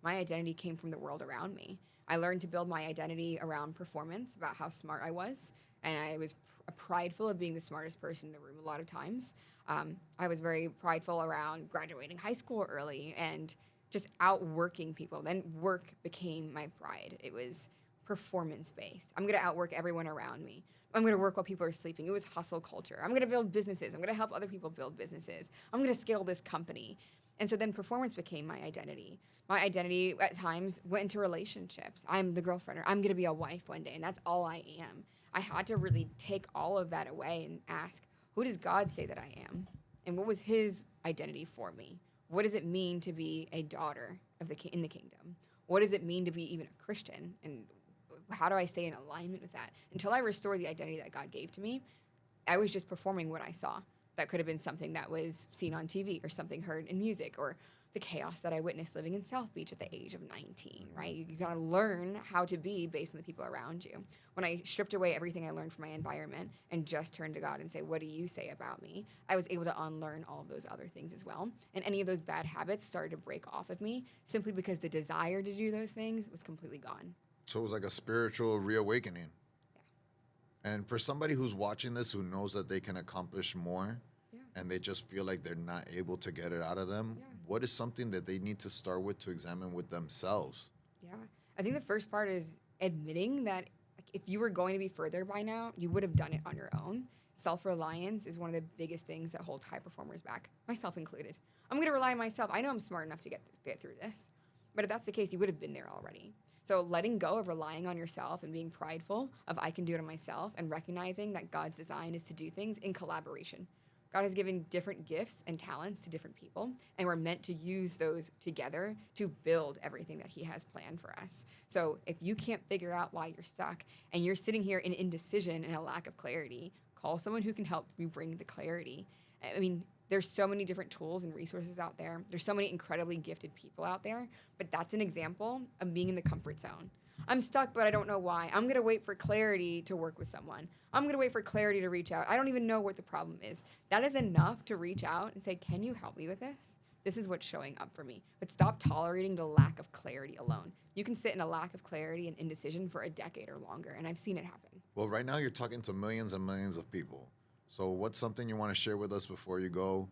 My identity came from the world around me. I learned to build my identity around performance, about how smart I was, and I was prideful of being the smartest person in the room a lot of times. I was very prideful around graduating high school early and just outworking people. Then work became my pride. It was performance-based. I'm going to outwork everyone around me. I'm going to work while people are sleeping. It was hustle culture. I'm going to build businesses. I'm going to help other people build businesses. I'm going to scale this company. And so then performance became my identity. My identity at times went into relationships. I'm the girlfriend, or I'm going to be a wife one day, and that's all I am. I had to really take all of that away and ask, who does God say that I am? And what was his identity for me? What does it mean to be a daughter of in the kingdom? What does it mean to be even a Christian? And how do I stay in alignment with that? Until I restore the identity that God gave to me, I was just performing what I saw. That could have been something that was seen on TV or something heard in music or the chaos that I witnessed living in South Beach at the age of 19, right? You gotta learn how to be based on the people around you. When I stripped away everything I learned from my environment and just turned to God and say, what do you say about me? I was able to unlearn all of those other things as well. And any of those bad habits started to break off of me simply because the desire to do those things was completely gone. So it was like a spiritual reawakening. Yeah. And for somebody who's watching this who knows that they can accomplish more, Yeah. and they just feel like they're not able to get it out of them, what is something that they need to start with to examine with themselves? Yeah. I think the first part is admitting that if you were going to be further by now, you would have done it on your own. Self-reliance is one of the biggest things that holds high performers back, myself included. I'm going to rely on myself. I know I'm smart enough to get through this. But if that's the case, you would have been there already. So letting go of relying on yourself and being prideful of I can do it on myself and recognizing that God's design is to do things in collaboration. God has given different gifts and talents to different people, and we're meant to use those together to build everything that he has planned for us. So if you can't figure out why you're stuck and you're sitting here in indecision and a lack of clarity, call someone who can help you bring the clarity. I mean, there's so many different tools and resources out there. There's so many incredibly gifted people out there, but that's an example of being in the comfort zone. I'm stuck, but I don't know why. I'm going to wait for clarity to work with someone. I'm going to wait for clarity to reach out. I don't even know what the problem is. That is enough to reach out and say, can you help me with this? This is what's showing up for me. But stop tolerating the lack of clarity alone. You can sit in a lack of clarity and indecision for a decade or longer, and I've seen it happen. Well, right now you're talking to millions and millions of people. So what's something you want to share with us before you go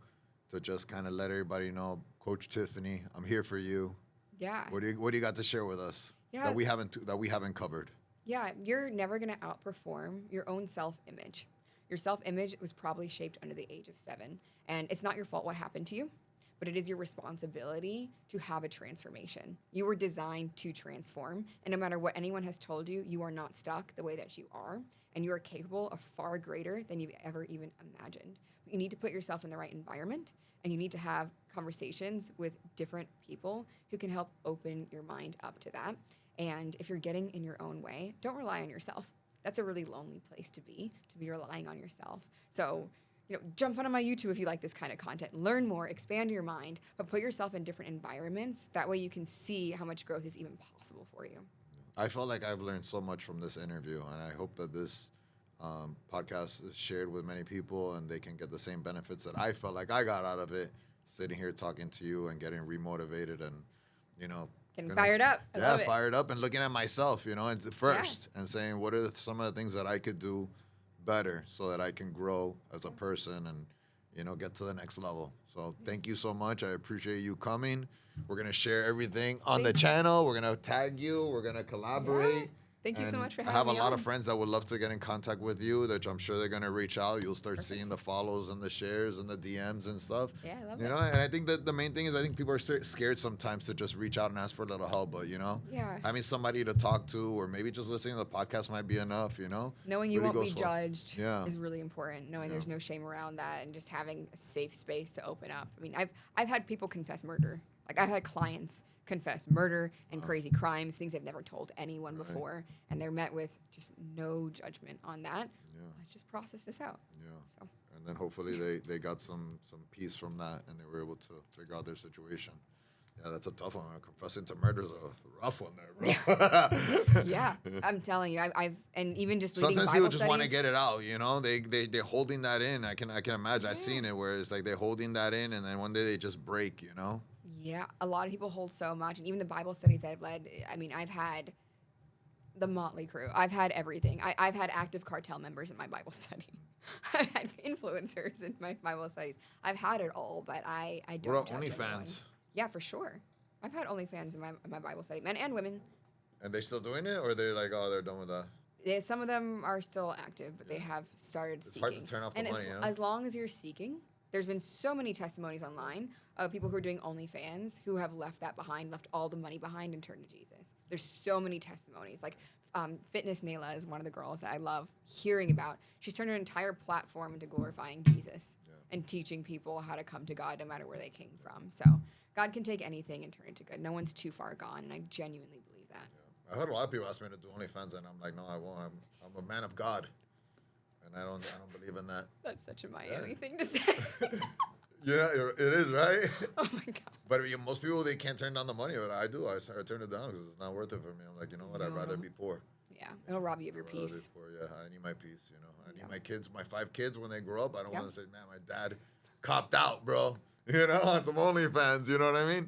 to just kind of let everybody know, Coach Tiffany, I'm here for you. Yeah. What do you got to share with us that we haven't covered? Yeah, you're never going to outperform your own self-image. Your self-image was probably shaped under the age of 7, and it's not your fault what happened to you, but it is your responsibility to have a transformation. You were designed to transform, and no matter what anyone has told you, you are not stuck the way that you are, and you are capable of far greater than you've ever even imagined. You need to put yourself in the right environment, and you need to have conversations with different people who can help open your mind up to that. And if you're getting in your own way, don't rely on yourself. That's a really lonely place to be relying on yourself. So, jump onto my YouTube if you like this kind of content. Learn more, expand your mind, but put yourself in different environments. That way you can see how much growth is even possible for you. I felt like I've learned so much from this interview, and I hope that this podcast is shared with many people and they can get the same benefits that I felt like I got out of it, sitting here talking to you and getting remotivated and, Getting fired up. I love it. Fired up and looking at myself, first and saying, what are some of the things that I could do better so that I can grow as a person and, get to the next level. So thank you so much. I appreciate you coming. We're going to share everything on the channel. We're going to tag you. We're going to collaborate. Yeah. Thank you so And much for I having have a me lot on. of friends that would love to get in contact with you, that I'm sure they're going to reach out. You'll start seeing the follows and the shares and the DMs and stuff. Yeah, I love you it. know, and I think that the main thing is I think people are scared sometimes to just reach out and ask for a little help. But, Yeah. having somebody to talk to, or maybe just listening to the podcast might be enough, Knowing you Really won't be goes far. judged Yeah. is really important. Knowing Yeah. there's no shame around that, and just having a safe space to open up. I mean, I've had people confess murder. Like, I've had clients confess murder and crazy crimes, things they've never told anyone before, and they're met with just no judgment on that. Yeah. Let's just process this out. Yeah. So And then hopefully they got some peace from that, and they were able to figure out their situation. Yeah, that's a tough one. Confessing to murder is a rough one there, bro. yeah, I'm telling you, I've and even just leading Sometimes Bible people just want to studies- get it out, they're holding that in. I can imagine. I've seen it where it's like they're holding that in, and then one day they just break. Yeah, a lot of people hold so much, and even the Bible studies I've led. I mean, I've had the motley crew. I've had everything. I've had active cartel members in my Bible study. I've had influencers in my Bible studies. I've had it all, but I don't. What about judge anyone. OnlyFans? Yeah, for sure. I've had OnlyFans in my Bible study, men and women. And they still doing it, or they're like, oh, they're done with that? Yeah, some of them are still active, but they have started It's seeking. hard to turn off the and money, as long as you're seeking, there's been so many testimonies online of people who are doing OnlyFans who have left that behind, left all the money behind, and turned to Jesus. There's so many testimonies. Like Fitness Nayla is one of the girls that I love hearing about. She's turned her entire platform into glorifying Jesus and teaching people how to come to God no matter where they came from. So God can take anything and turn it to good. No one's too far gone, and I genuinely believe that. I heard a lot of people ask me to do OnlyFans, and I'm like, no, I won't. I'm a man of God, and I don't believe in that. That's such a Miami thing to say. Yeah, it is, right? Oh my God. But most people, they can't turn down the money, but I do. I turn it down because it's not worth it for me. I'm like, you know what? I'd rather be poor. Yeah, it'll rob you of your I'd rather be peace. poor. Yeah, I need my peace. I need my kids, my 5 kids, when they grow up. I don't want to say, man, my dad copped out, bro. On some OnlyFans. You know what I mean?